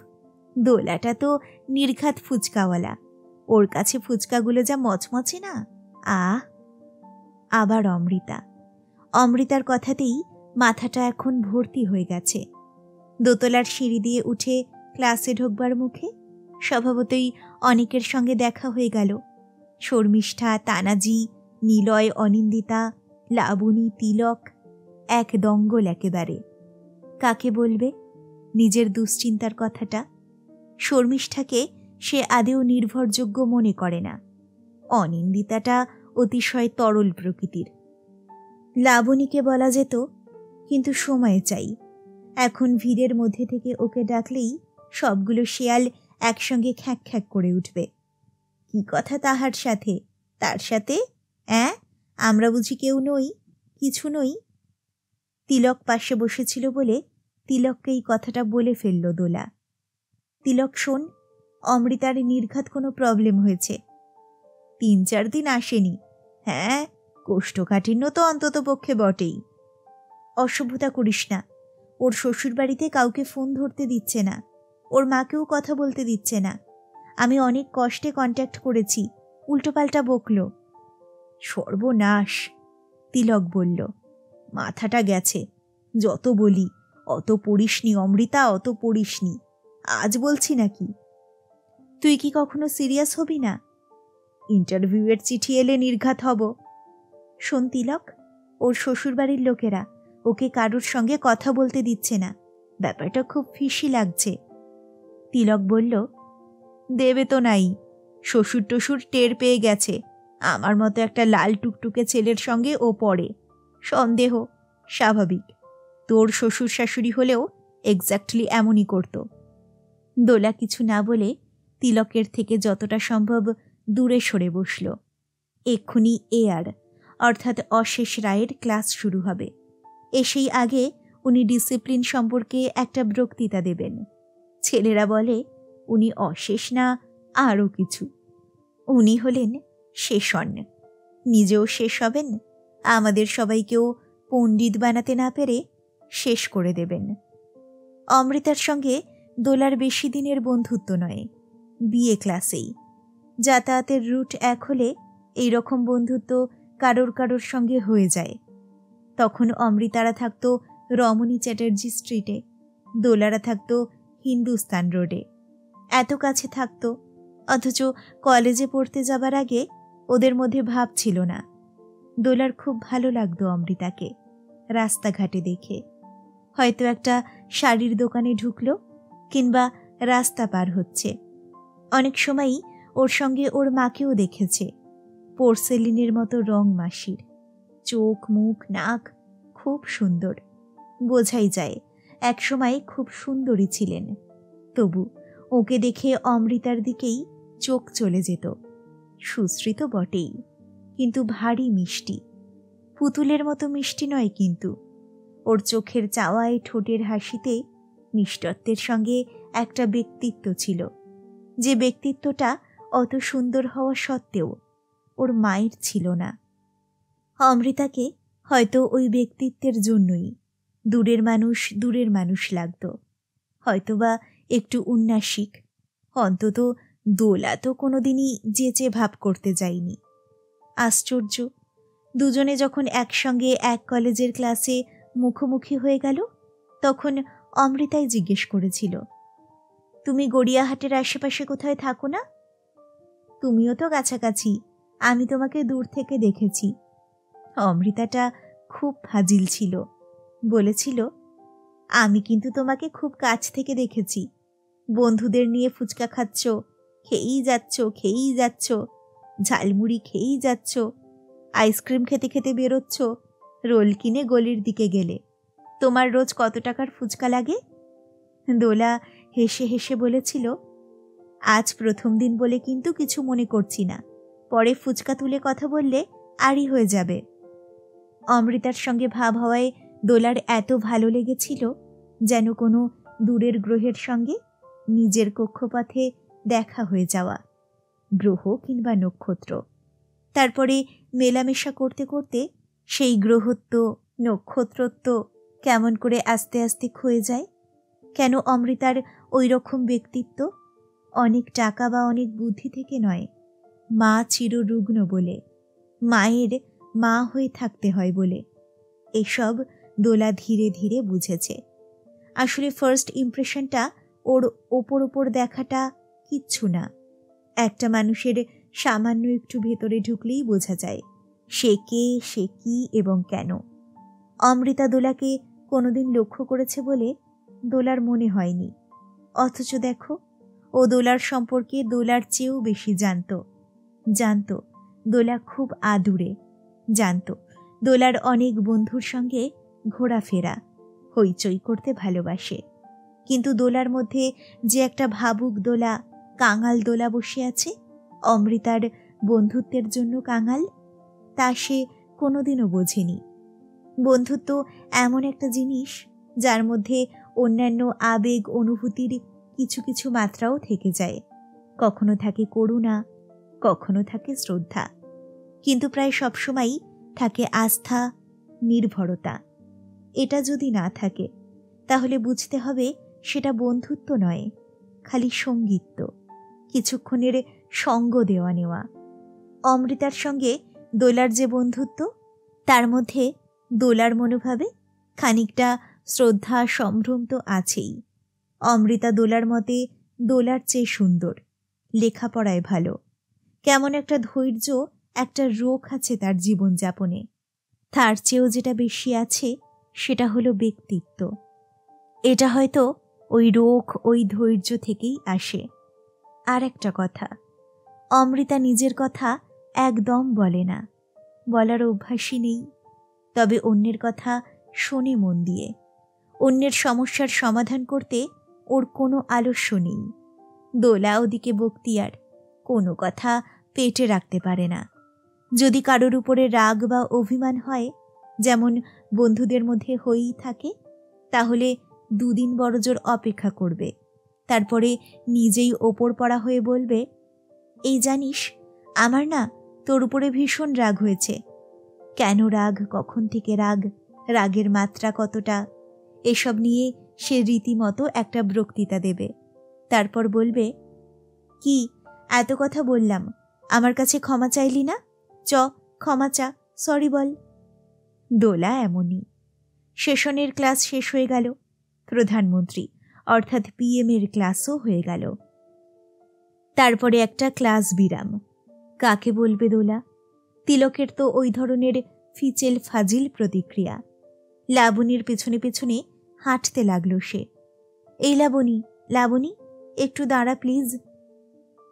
দোলাটা তো নির্ঘাত ফুচকাওয়ালা। ওর কাছে ফুচকাগুলো যা মচমচে না, আহ! আবার অমৃতার কথাতেই মাথাটা এখন ভর্তি হয়ে গেছে। দোতলার সিঁড়ি দিয়ে উঠে ক্লাসে ঢোকবার মুখে স্বভাবতই অনেকের সঙ্গে দেখা হয়ে গেল। শর্মিষ্ঠা, তানাজি, নিলয়, অনিন্দিতা, লাবণী, তিলক, এক দঙ্গল একেবারে। কাকে বলবে নিজের দুশ্চিন্তার কথাটা? শর্মিষ্ঠাকে সে আদেও নির্ভরযোগ্য মনে করে না। অনিন্দিতাটা অতিশয় তরল প্রকৃতির। লাবণীকে বলা যেত, কিন্তু সময় চাই। এখন ভিড়ের মধ্যে থেকে ওকে ডাকলেই সবগুলো শেয়াল একসঙ্গে খ্যাঁক খ্যাঁক করে উঠবে। কি কথা তাহার সাথে? তার সাথে? আমরা বুঝি কেউ নই, কিছু নই? তিলক পাশে বসেছিল বলে তিলককে এই কথাটা বলে ফেলল দোলা। তিলক, শোন, অমৃতার নির্ঘাত কোনো প্রবলেম হয়েছে। 3-4 দিন আসেনি। হ্যাঁ, কোষ্ঠকাঠিন্য তো অন্তত পক্ষে বটেই। অসভ্যতা করিস না। ওর শ্বশুরবাড়িতে কাউকে ফোন ধরতে দিচ্ছে না, ওর মাকেও কথা বলতে দিচ্ছে না। আমি অনেক কষ্টে কন্ট্যাক্ট করেছি, উল্টোপাল্টা বকল। সর্বনাশ, তিলক বলল। মাথাটা গেছে। যত বলি, অত পড়িসনি অমৃতা, অত পড়িসনি। আজ বলছি নাকি? তুই কি কখনো সিরিয়াস হবি না? ইন্টারভিউয়ের চিঠি এলে নির্ঘাত হব। শোন তিলক, ওর শ্বশুরবাড়ির লোকেরা ওকে কারোর সঙ্গে কথা বলতে দিচ্ছে না। ব্যাপারটা খুব ফিসি লাগছে। তিলক বলল, দেবে তো নাই। শ্বশুর টশুর টের পেয়ে গেছে আমার মতো একটা লাল টুকটুকে ছেলের সঙ্গে ও পড়ে। সন্দেহ স্বাভাবিক। তোর শ্বশুর শাশুড়ি হলেও এক্স্যাক্টলি এমনই করত। দোলা কিছু না বলে তিলকের থেকে যতটা সম্ভব দূরে সরে বসল। এক্ষুনি এআর অর্থাৎ অশেষ রায়ের ক্লাস শুরু হবে। এসেই আগে উনি ডিসিপ্লিন সম্পর্কে একটা বক্তৃতা দেবেন। ছেলেরা বলে উনি অশেষ না আরও কিছু। উনি হলেন শেষন। নিজেও শেষ হবেন, আমাদের সবাইকেও পণ্ডিত বানাতে না পেরে শেষ করে দেবেন। অমৃতার সঙ্গে দোলার বেশি দিনের বন্ধুত্ব নয়, বিএ ক্লাসেই। যাতায়াতের রুট এক হলে এই রকম বন্ধুত্ব কারোর সঙ্গে হয়ে যায়। তখন অমৃতারা থাকতো রমণী চ্যাটার্জি স্ট্রিটে, দোলারা থাকতো হিন্দুস্তান রোডে। এত কাছে থাকতো, অথচ কলেজে পড়তে যাবার আগে ওদের মধ্যে ভাব ছিল না। দোলার খুব ভালো লাগতো অমৃতাকে রাস্তাঘাটে দেখে। হয়তো একটা শাড়ির দোকানে ঢুকলো, কিংবা রাস্তা পার হচ্ছে। অনেক সময়ই ওর সঙ্গে ওর মাকেও দেখেছে। পোর্সেলিনের মতো রং মাসির, চোখ, মুখ, নাক খুব সুন্দর। বোঝাই যায় একসময় খুব সুন্দরী ছিলেন। তবু ওকে দেখে অমৃতার দিকেই চোখ চলে যেত। সুশ্রী তো বটেই, কিন্তু ভারী মিষ্টি। পুতুলের মতো মিষ্টি নয় কিন্তু। ওর চোখের চাওয়ায়, ঠোঁটের হাসিতে মিষ্টত্বের সঙ্গে একটা ব্যক্তিত্ব ছিল, যে ব্যক্তিত্বটা অত সুন্দর হওয়া সত্ত্বেও ওর মায়ের ছিল না। অমৃতাকে হয়তো ওই ব্যক্তিত্বের জন্যই দূরের মানুষ লাগত। হয়তোবা একটু উন্নাসিক। অন্তত দোলা তো কোনোদিনই যেচে ভাব করতে যায়নি। আশ্চর্য, দুজনে যখন একসঙ্গে এক কলেজের ক্লাসে মুখোমুখি হয়ে গেল, তখন অমৃতাই জিজ্ঞেস করেছিল, তুমি গড়িয়াহাটের আশেপাশে কোথায় থাকো না? তুমিও তো কাছাকাছি, আমি তোমাকে দূর থেকে দেখেছি। অমৃতাটা খুব ফাজিল ছিল। বলেছিল, আমি কিন্তু তোমাকে খুব কাছ থেকে দেখেছি। বন্ধুদের নিয়ে ফুচকা খাচ্ছ, খেয়েই যাচ্ছ, ঝালমুড়ি খেয়েই যাচ্ছ, আইসক্রিম খেতে খেতে বেরোচ্ছ, রোল কিনে গলির দিকে গেলে। তোমার রোজ কত টাকার ফুচকা লাগে? দোলা হেসে হেসে বলেছিল, আজ প্রথম দিন বলে কিন্তু কিছু মনে করছি না, পরে ফুচকা তুলে কথা বললে আরই হয়ে যাবে। অমৃতার সঙ্গে ভাব হওয়ায় দোলার এত ভালো লেগেছিল যেন কোনো দূরের গ্রহের সঙ্গে নিজের কক্ষপথে দেখা হয়ে যাওয়া, গ্রহ কিংবা নক্ষত্র। তারপরে মেলামেশা করতে করতে সেই গ্রহত্ব নক্ষত্রত্ব কেমন করে আস্তে আস্তে ক্ষয়ে যায়। কেন অমৃতার ওই রকম ব্যক্তিত্ব? অনেক টাকা বা অনেক বুদ্ধি থেকে নয়, মা চিররুগ্ন বলে, মায়ের মা হয়ে থাকতে হয় বলে। এসব দোলা ধীরে ধীরে বুঝেছে। আসলে ফার্স্ট ইমপ্রেশনটা ওর ওপর দেখাটা কিচ্ছু না। একটা মানুষের সামান্য একটু ভেতরে ঢুকলেই বোঝা যায় সে কে, সে কি এবং কেন। অমৃতা দোলাকে কোনোদিন লক্ষ্য করেছে বলে দোলার মনে হয়নি, অথচ দেখো ও দোলার সম্পর্কে দোলার চেয়েও বেশি জানত দোলা খুব আদুরে, জানত দোলার অনেক বন্ধুর সঙ্গে ঘোরাফেরা, হইচই করতে ভালোবাসে। কিন্তু দোলার মধ্যে যে একটা ভাবুক দোলা, কাঙাল দোলা বসে আছে, অমৃতার বন্ধুত্বের জন্য কাঙাল, তা সে কোনোদিনও বোঝেনি। বন্ধুত্ব এমন একটা জিনিস যার মধ্যে অন্যান্য আবেগ অনুভূতির কিছু কিছু মাত্রাও থেকে যায়। কখনো থাকে করুণা, কখনো থাকে শ্রদ্ধা, কিন্তু প্রায় সবসময়ই থাকে আস্থা, নির্ভরতা। এটা যদি না থাকে তাহলে বুঝতে হবে সেটা বন্ধুত্ব নয়, খালি সঙ্গীত্ব, কিছুক্ষণের সঙ্গ দেওয়া নেওয়া। অমৃতার সঙ্গে দোলার যে বন্ধুত্ব, তার মধ্যে দোলার মনোভাবে খানিকটা শ্রদ্ধা সম্ভ্রম তো আছেই। অমৃতা দোলার মতে দোলার চেয়ে সুন্দর, লেখাপড়ায় ভালো, কেমন একটা ধৈর্য, একটা রোখ আছে তার জীবনযাপনে। তার চেয়েও যেটা বেশি আছে সেটা হলো ব্যক্তিত্ব। এটা হয়তো ওই রোখ, ওই ধৈর্য থেকেই আসে। আর একটা কথা, অমৃতা নিজের কথা একদম বলে না, বলার অভ্যাসই নেই। তবে অন্যের কথা শোনে মন দিয়ে। অন্যের সমস্যার সমাধান করতে ওর কোনো আলস্য নেই। দোলা ওদিকে বক্তিয়ার, কোনো কথা পেটে রাখতে পারে না। যদি কারোর উপরে রাগ বা অভিমান হয়, যেমন বন্ধুদের মধ্যে হয়েই থাকে, তাহলে দুদিন বড়জোর অপেক্ষা করবে, তারপরে নিজেই ওপর পড়া হয়ে বলবে, এই জানিস আমার না তোর উপরে ভীষণ রাগ হয়েছে। কেন রাগ, কখন থেকে রাগ, রাগের মাত্রা কতটা, এসব নিয়ে সে রীতিমতো একটা বক্তৃতা দেবে। তারপর বলবে, কি এত কথা বললাম, আমার কাছে ক্ষমা চাইলি না, ক্ষমা চা, সরি বল। দোলা এমনই। সেশনের ক্লাস শেষ হয়ে গেল, প্রধানমন্ত্রী অর্থাৎ PM-এর ক্লাসও হয়ে গেল। তারপরে একটা ক্লাস বিরাম। কাকে বলবে দোলা? তিলকের তো ওই ধরনের ফিচেল ফাজিল প্রতিক্রিয়া। লাবণীর পেছনে পেছনে হাঁটতে লাগলো সে। এই লাবণী একটু দাঁড়া প্লিজ।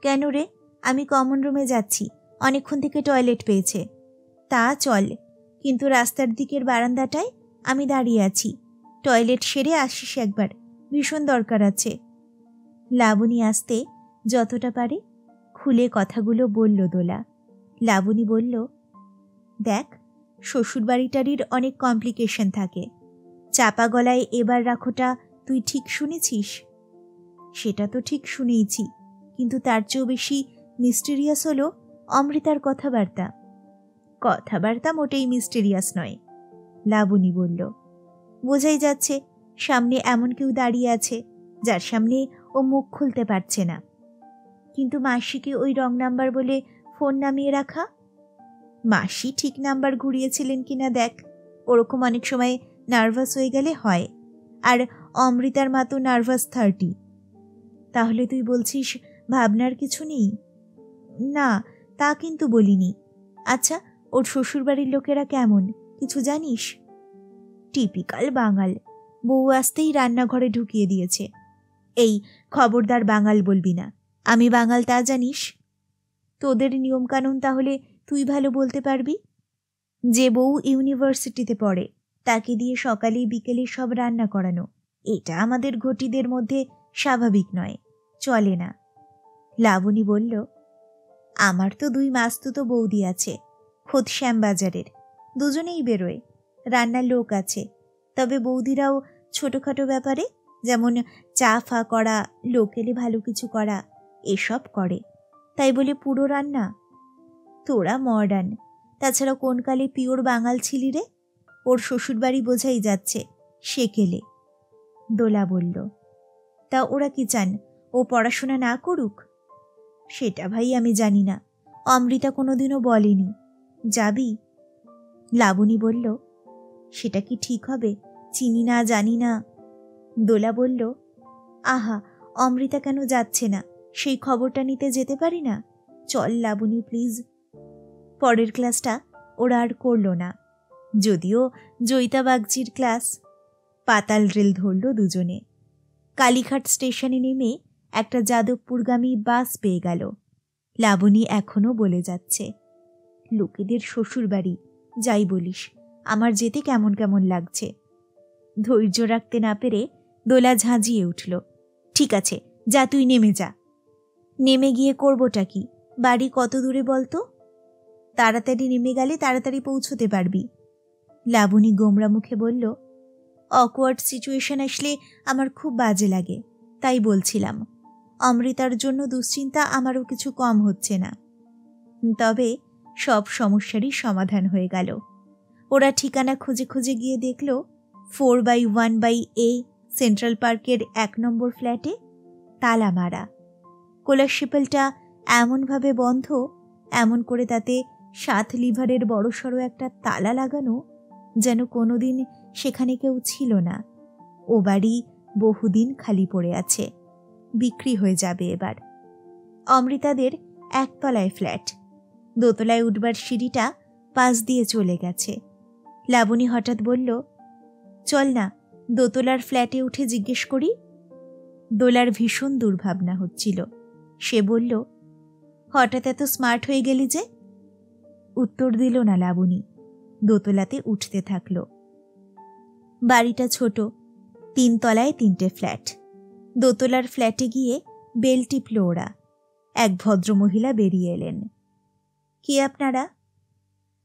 কেন রে? আমি কমন রুমে যাচ্ছি, অনেকক্ষণ থেকে টয়লেট পেয়েছে। তা চল, কিন্তু রাস্তার দিকের বারান্দাটায় আমি দাঁড়িয়ে আছি, টয়লেট সেরে আসিস একবার, ভীষণ দরকার আছে। লাবণী আসতে যতটা পারে খুলে কথাগুলো বলল দোলা। লাবণী বলল, দেখ, শ্বশুরবাড়িটারির অনেক কমপ্লিকেশন থাকে, চাপা গলায় এবার রাখোটা তুই ঠিক শুনেছিস? সেটা তো ঠিক শুনেইছি, কিন্তু তার চেয়েও বেশি মিস্টেরিয়াস হলো অমৃতার কথাবার্তা মোটেই মিস্টেরিয়াস নয়, লাবণী বলল। বোঝাই যাচ্ছে সামনে এমন কেউ দাঁড়িয়ে আছে যার সামনে ও মুখ খুলতে পারছে না। কিন্তু মাসিকে ওই রং নাম্বার বলে ফোন নামিয়ে রাখা, মাসি ঠিক নাম্বার ঘুরিয়েছিলেন কিনা দেখ, ওরকম অনেক সময় নার্ভাস হয়ে গেলে হয়, আর অমৃতার মা তো নার্ভাস 30। তাহলে তুই বলছিস ভাবনার কিছু নেই? না, তা কিন্তু বলিনি। আচ্ছা, ওর শ্বশুরবাড়ির লোকেরা কেমন কিছু জানিস? টিপিক্যাল বাঙাল, বউ আসতেই রান্নাঘরে ঢুকিয়ে দিয়েছে। এই খবরদার বাঙাল বলবি না, আমি বাঙাল তা জানিস? তোদের নিয়মকানুন তাহলে তুই ভালো বলতে পারবি। যে বউ ইউনিভার্সিটিতে পড়ে তাকে দিয়ে সকালে বিকেলে সব রান্না করানো, এটা আমাদের ঘটিদের মধ্যে স্বাভাবিক নয়, চলে না। লাবণী বলল, আমার তো 2 মাস্তুতো বৌদি আছে, খোদ শ্যামবাজারের, দুজনেই বেরোয়, রান্নার লোক আছে। তবে বৌদিরাও ছোটোখাটো ব্যাপারে, যেমন চা ফা করা, লোক এলে ভালো কিছু করা, এসব করে। তাই বলে পুরো রান্না? তোরা মডার্ন, তাছাড়া কোন কালে পিওর বাঙাল ছিলি রে? ওর শ্বশুরবাড়ি বোঝাই যাচ্ছে, সেকেলে। দোলা বলল, তা ওরা কি চান ও পড়াশোনা না করুক? সেটা ভাই আমি জানি না, অমৃতা কোনোদিনও বলেনি। যাবি? লাবণী বলল, সেটা কি ঠিক হবে? চিনি না, জানি না। দোলা বলল, আহা, অমৃতা কেন যাচ্ছে না, সেই খবরটা নিতে যেতে পারি না? চল লাবণী প্লিজ। পরের ক্লাসটা ওরা আর করল না, যদিও জয়িতা বাগচির ক্লাস। পাতাল রেল ধরল দুজনে। কালীঘাট স্টেশনে নেমে একটা যাদবপুরগামী বাস পেয়ে গেল। লাবণী এখনো বলে যাচ্ছে, লোকেদের শ্বশুর বাড়ি, যাই বলিস, আমার যেতে কেমন কেমন লাগছে। ধৈর্য রাখতে না পেরে দোলা ঝাঁঝিয়ে উঠল, ঠিক আছে, যা তুই নেমে যা। নেমে গিয়ে করবোটা কি? বাড়ি কত দূরে বলতো? তাড়াতাড়ি নেমে গেলে তাড়াতাড়ি পৌঁছতে পারবি। লাবণী গোমরা মুখে বলল, অকওয়ার্ড সিচুয়েশন আসলে আমার খুব বাজে লাগে, তাই বলছিলাম। অমৃতার জন্য দুশ্চিন্তা আমারও কিছু কম হচ্ছে না। তবে সব সমস্যারই সমাধান হয়ে গেল। ওরা ঠিকানা খুঁজে খুঁজে গিয়ে দেখল 4/1/A সেন্ট্রাল পার্কের 1 নম্বর ফ্ল্যাটে তালা মারা। কোলাশিপালটা এমনভাবে বন্ধ, এমন করে তাতে 7 লিভারের বড়সড় একটা তালা লাগানো, যেন কোনোদিন সেখানে কেউ ছিল না। ও বাড়ি বহুদিন খালি পড়ে আছে, বিক্রি হয়ে যাবে এবার। অমৃতাদের 1 তলায় ফ্ল্যাট, 2 তলায় উঠবার সিঁড়িটা পাশ দিয়ে চলে গেছে। লাবণী হঠাৎ বলল, চল না 2 তলার ফ্ল্যাটে উঠে জিজ্ঞেস করি। দোলার ভীষণ দুর্ভাবনা হচ্ছিল। সে বলল, হঠাৎ এত স্মার্ট হয়ে গেলি যে? উত্তর দিল না লাবণী, 2 তলাতে উঠতে থাকল। বাড়িটা ছোট, 3 তলায় 3টে ফ্ল্যাট। 2 তলার ফ্ল্যাটে গিয়ে বেল টিপল ওরা। এক ভদ্রমহিলা বেরিয়ে এলেন। কে আপনারা?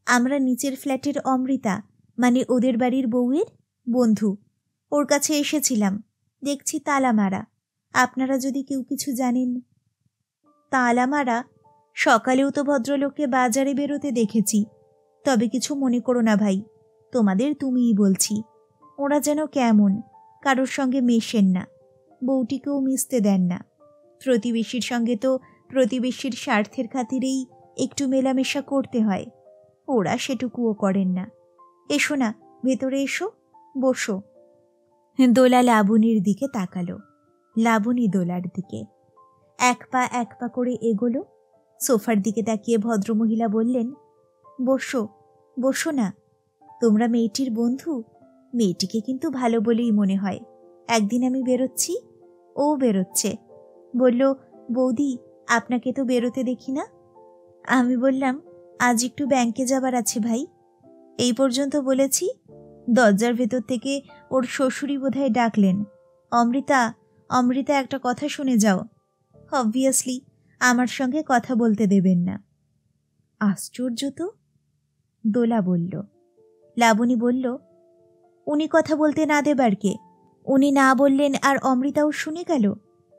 আমরা নিচের ফ্ল্যাটের অমৃতা, মানে ওদের বাড়ির বউয়ের বন্ধু। ওর কাছে এসেছিলাম, দেখছি তালা মারা। আপনারা যদি কেউ কিছু জানেন। তালা মারা? সকালেও তো ভদ্রলোককে বাজারে বেরোতে দেখেছি। তবে কিছু মনে করো না ভাই, তোমাদের তুমিই বলছি। ওরা যেন কেমন, কারোর সঙ্গে মেশেন না, বউটিকেও মিশতে দেন না। প্রতিবেশীর সঙ্গে তো প্রতিবেশীর স্বার্থের খাতিরেই একটু মেলামেশা করতে হয়, ওরা সেটুকুও করেন না। এসো না, ভেতরে এসো, বসো। দোলা লাবণীর দিকে তাকালো, লাবণী দোলার দিকে। 1 পা 1 পা করে এগোলো। সোফার দিকে তাকিয়ে ভদ্রমহিলা বললেন, বসো, বসো না। তোমরা মেয়েটির বন্ধু? মেয়েটিকে কিন্তু ভালো বলেই মনে হয়। একদিন আমি বেরোচ্ছি, ও বেরোচ্ছে, বলল, বৌদি আপনাকে তো বেরোতে দেখি না। আমি বললাম, আজ একটু ব্যাংকে যাবার আছে ভাই। এই পর্যন্ত বলেছি, দরজার ভেতর থেকে ওর শ্বশুরই বোধহয় ডাকলেন, অমৃতা, অমৃতা, একটা কথা শুনে যাও। অবভিয়াসলি আমার সঙ্গে কথা বলতে দেবেন না। আশ্চর্য তো, দোলা বলল। লাবণী বলল, উনি কথা বলতে না দেবার কে? উনি না বললেন আর অমৃতাও শুনে গেল?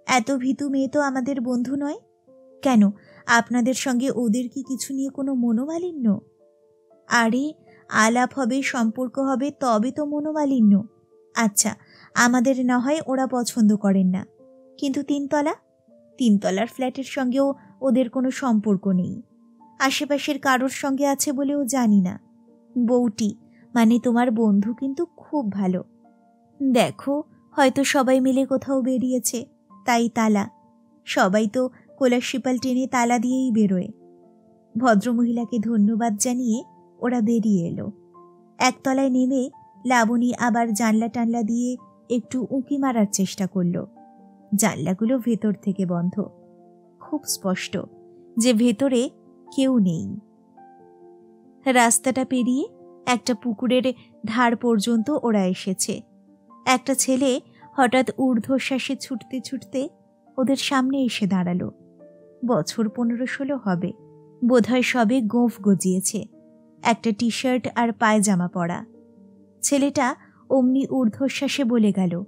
এত ভীতু মেয়ে তো আমাদের বন্ধু নয়। কেন, আপনাদের সঙ্গে ওদের কি কিছু নিয়ে কোনো মনোমালিন্য? আরে আলাপ হবে, সম্পর্ক হবে, তবে তো মনোমালিন্য। আচ্ছা, আমাদের না হয় ওরা পছন্দ করেন না, কিন্তু 3 তলার ফ্ল্যাটের সঙ্গেও ওদের কোনো সম্পর্ক নেই। আশেপাশের কারোর সঙ্গে আছে বলেও জানি না। বউটি, মানে তোমার বন্ধু, কিন্তু খুব ভালো। দেখো, হয়তো সবাই মিলে কোথাও বেরিয়েছে, তাই তালা। সবাই তো কোলাশিপাল টেনে তালা দিয়েই বেরোয়। ভদ্রমহিলাকে ধন্যবাদ জানিয়ে ওরা বেরিয়ে এলো। 1 তলায় নেমে লাবণী আবার জানলা টানলা দিয়ে একটু উঁকি মারার চেষ্টা করল। জানলাগুলো ভেতর থেকে বন্ধ, খুব স্পষ্ট যে ভেতরে কেউ নেই। রাস্তাটা পেরিয়ে একটা পুকুরের ধার পর্যন্ত ওরা এসেছে। একটা ছেলে হঠাৎ ঊর্ধ্বশ্বাসে ছুটতে ছুটতে ওদের সামনে এসে দাঁড়ালো। বছর 15-16 হবে, বোধহয় সবে গোঁফ গজিয়েছে, একটা টি শার্ট আর পায়জামা পরা। ছেলেটা অমনি ঊর্ধ্বশ্বাসে বলে গেল,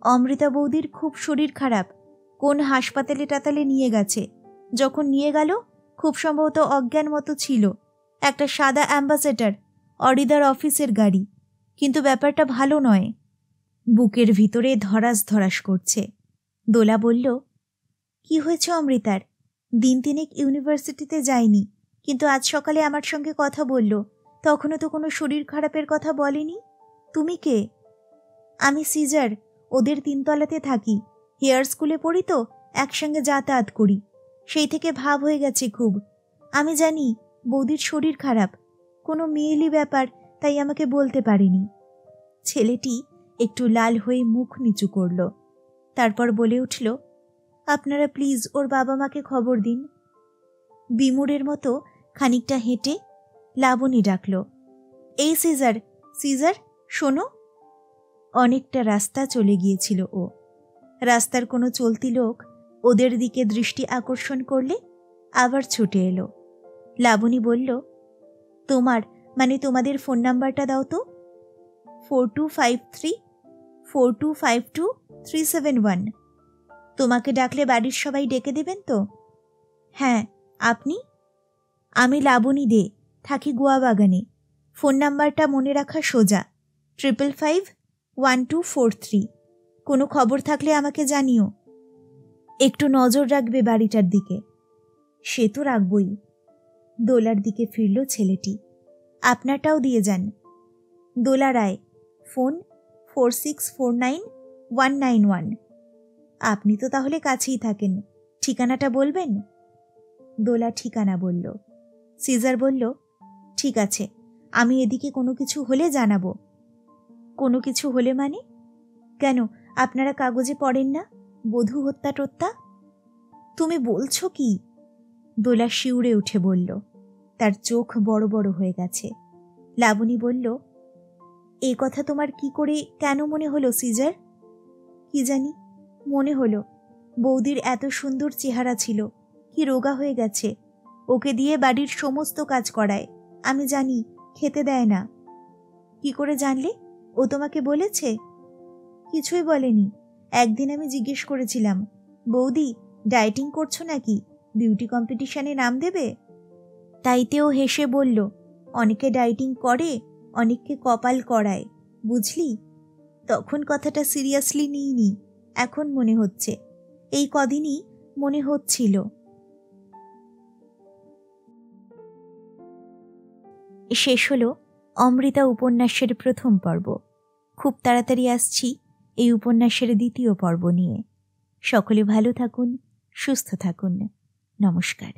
অমৃতা বৌদির খুব শরীর খারাপ, কোন হাসপাতালে টাতালে নিয়ে গেছে। যখন নিয়ে গেল খুব সম্ভবত অজ্ঞান মতো ছিল, একটা সাদা অ্যাম্বাসেডর, অরিদার অফিসের গাড়ি, কিন্তু ব্যাপারটা ভালো নয়। বুকের ভিতরে ধরাস ধরাস করছে। দোলা বলল, কি হয়েছে অমৃতার? দিন তিনেক ইউনিভার্সিটিতে যায়নি, কিন্তু আজ সকালে আমার সঙ্গে কথা বলল, তখনও তো কোনো শরীর খারাপের কথা বলেনি। তুমি কে? আমি সিজার, ওদের 3 তলাতে থাকি, হেয়ার স্কুলে পড়ি তো, একসঙ্গে যাতায়াত করি, সেই থেকে ভাব হয়ে গেছে খুব। আমি জানি বৌদির শরীর খারাপ, কোনো মেয়েলি ব্যাপার, তাই আমাকে বলতে পারেনি। ছেলেটি একটু লাল হয়ে মুখ নিচু করল, তারপর বলে উঠল, আপনারা প্লিজ ওর বাবা মাকে খবর দিন। বিমুরের মতো খানিকটা হেঁটে লাবণী ডাকল, এই সিজার, সিজার শোনো। অনেকটা রাস্তা চলে গিয়েছিল ও। রাস্তার কোনো চলতি লোক ওদের দিকে দৃষ্টি আকর্ষণ করলে আবার ছুটে এলো। লাবণী বলল, তোমাদের ফোন নাম্বারটা দাও তো। 4253-4252-371। তোমাকে ডাকলে বাড়ির সবাই ডেকে দেবেন তো? হ্যাঁ, আপনি? আমি লাবণী দে, থাকি গোয়া বাগানে। ফোন নাম্বারটা মনে রাখা সোজা, 5551-243। কোনো খবর থাকলে আমাকে জানিও। একটু নজর রাখবে বাড়িটার দিকে। সে তো রাখবই। দোলার দিকে ফিরল ছেলেটি, আপনারটাও দিয়ে যান। দোলা রায়, ফোন 4649-191। আপনি তো তাহলে কাছেই থাকেন, ঠিকানাটা বলবেন? দোলা ঠিকানা বলল। সিজার বলল, ঠিক আছে, আমি এদিকে কোনো কিছু হলে জানাবো। কোনো কিছু হলে মানে? কেন, আপনারা কাগজে পড়েন না বধূ হত্যা টত্যা? তুমি বলছো কি? দোলা শিউরে উঠে বলল, তার চোখ বড় বড় হয়ে গেছে। লাবণী বলল, এ কথা তোমার কি করে কেন মনে হলো সিজার? কি জানি, মনে হলো। বৌদির এত সুন্দর চেহারা ছিল, কি রোগা হয়ে গেছে। ওকে দিয়ে বাড়ির সমস্ত কাজ করায়, আমি জানি, খেতে দেয় না। কি করে জানলে? ও তোমাকে বলেছে? কিছুই বলেনি। একদিন আমি জিজ্ঞেস করেছিলাম, বৌদি ডায়েটিং করছো নাকি, বিউটি কম্পিটিশনে নাম দেবে? তাইতেও হেসে বলল, অনেকে ডায়েটিং করে, অনেককে কপাল করায়, বুঝলি? তখন কথাটা সিরিয়াসলি নিইনি, এখন মনে হচ্ছে, এই কদিনই মনে হচ্ছিল। শেষ হলো অমৃতা উপন্যাসের প্রথম পর্ব। খুব তাড়াতাড়ি আসছি এই উপন্যাসের দ্বিতীয় পর্ব নিয়ে। সকলে ভালো থাকুন, সুস্থ থাকুন। নমস্কার।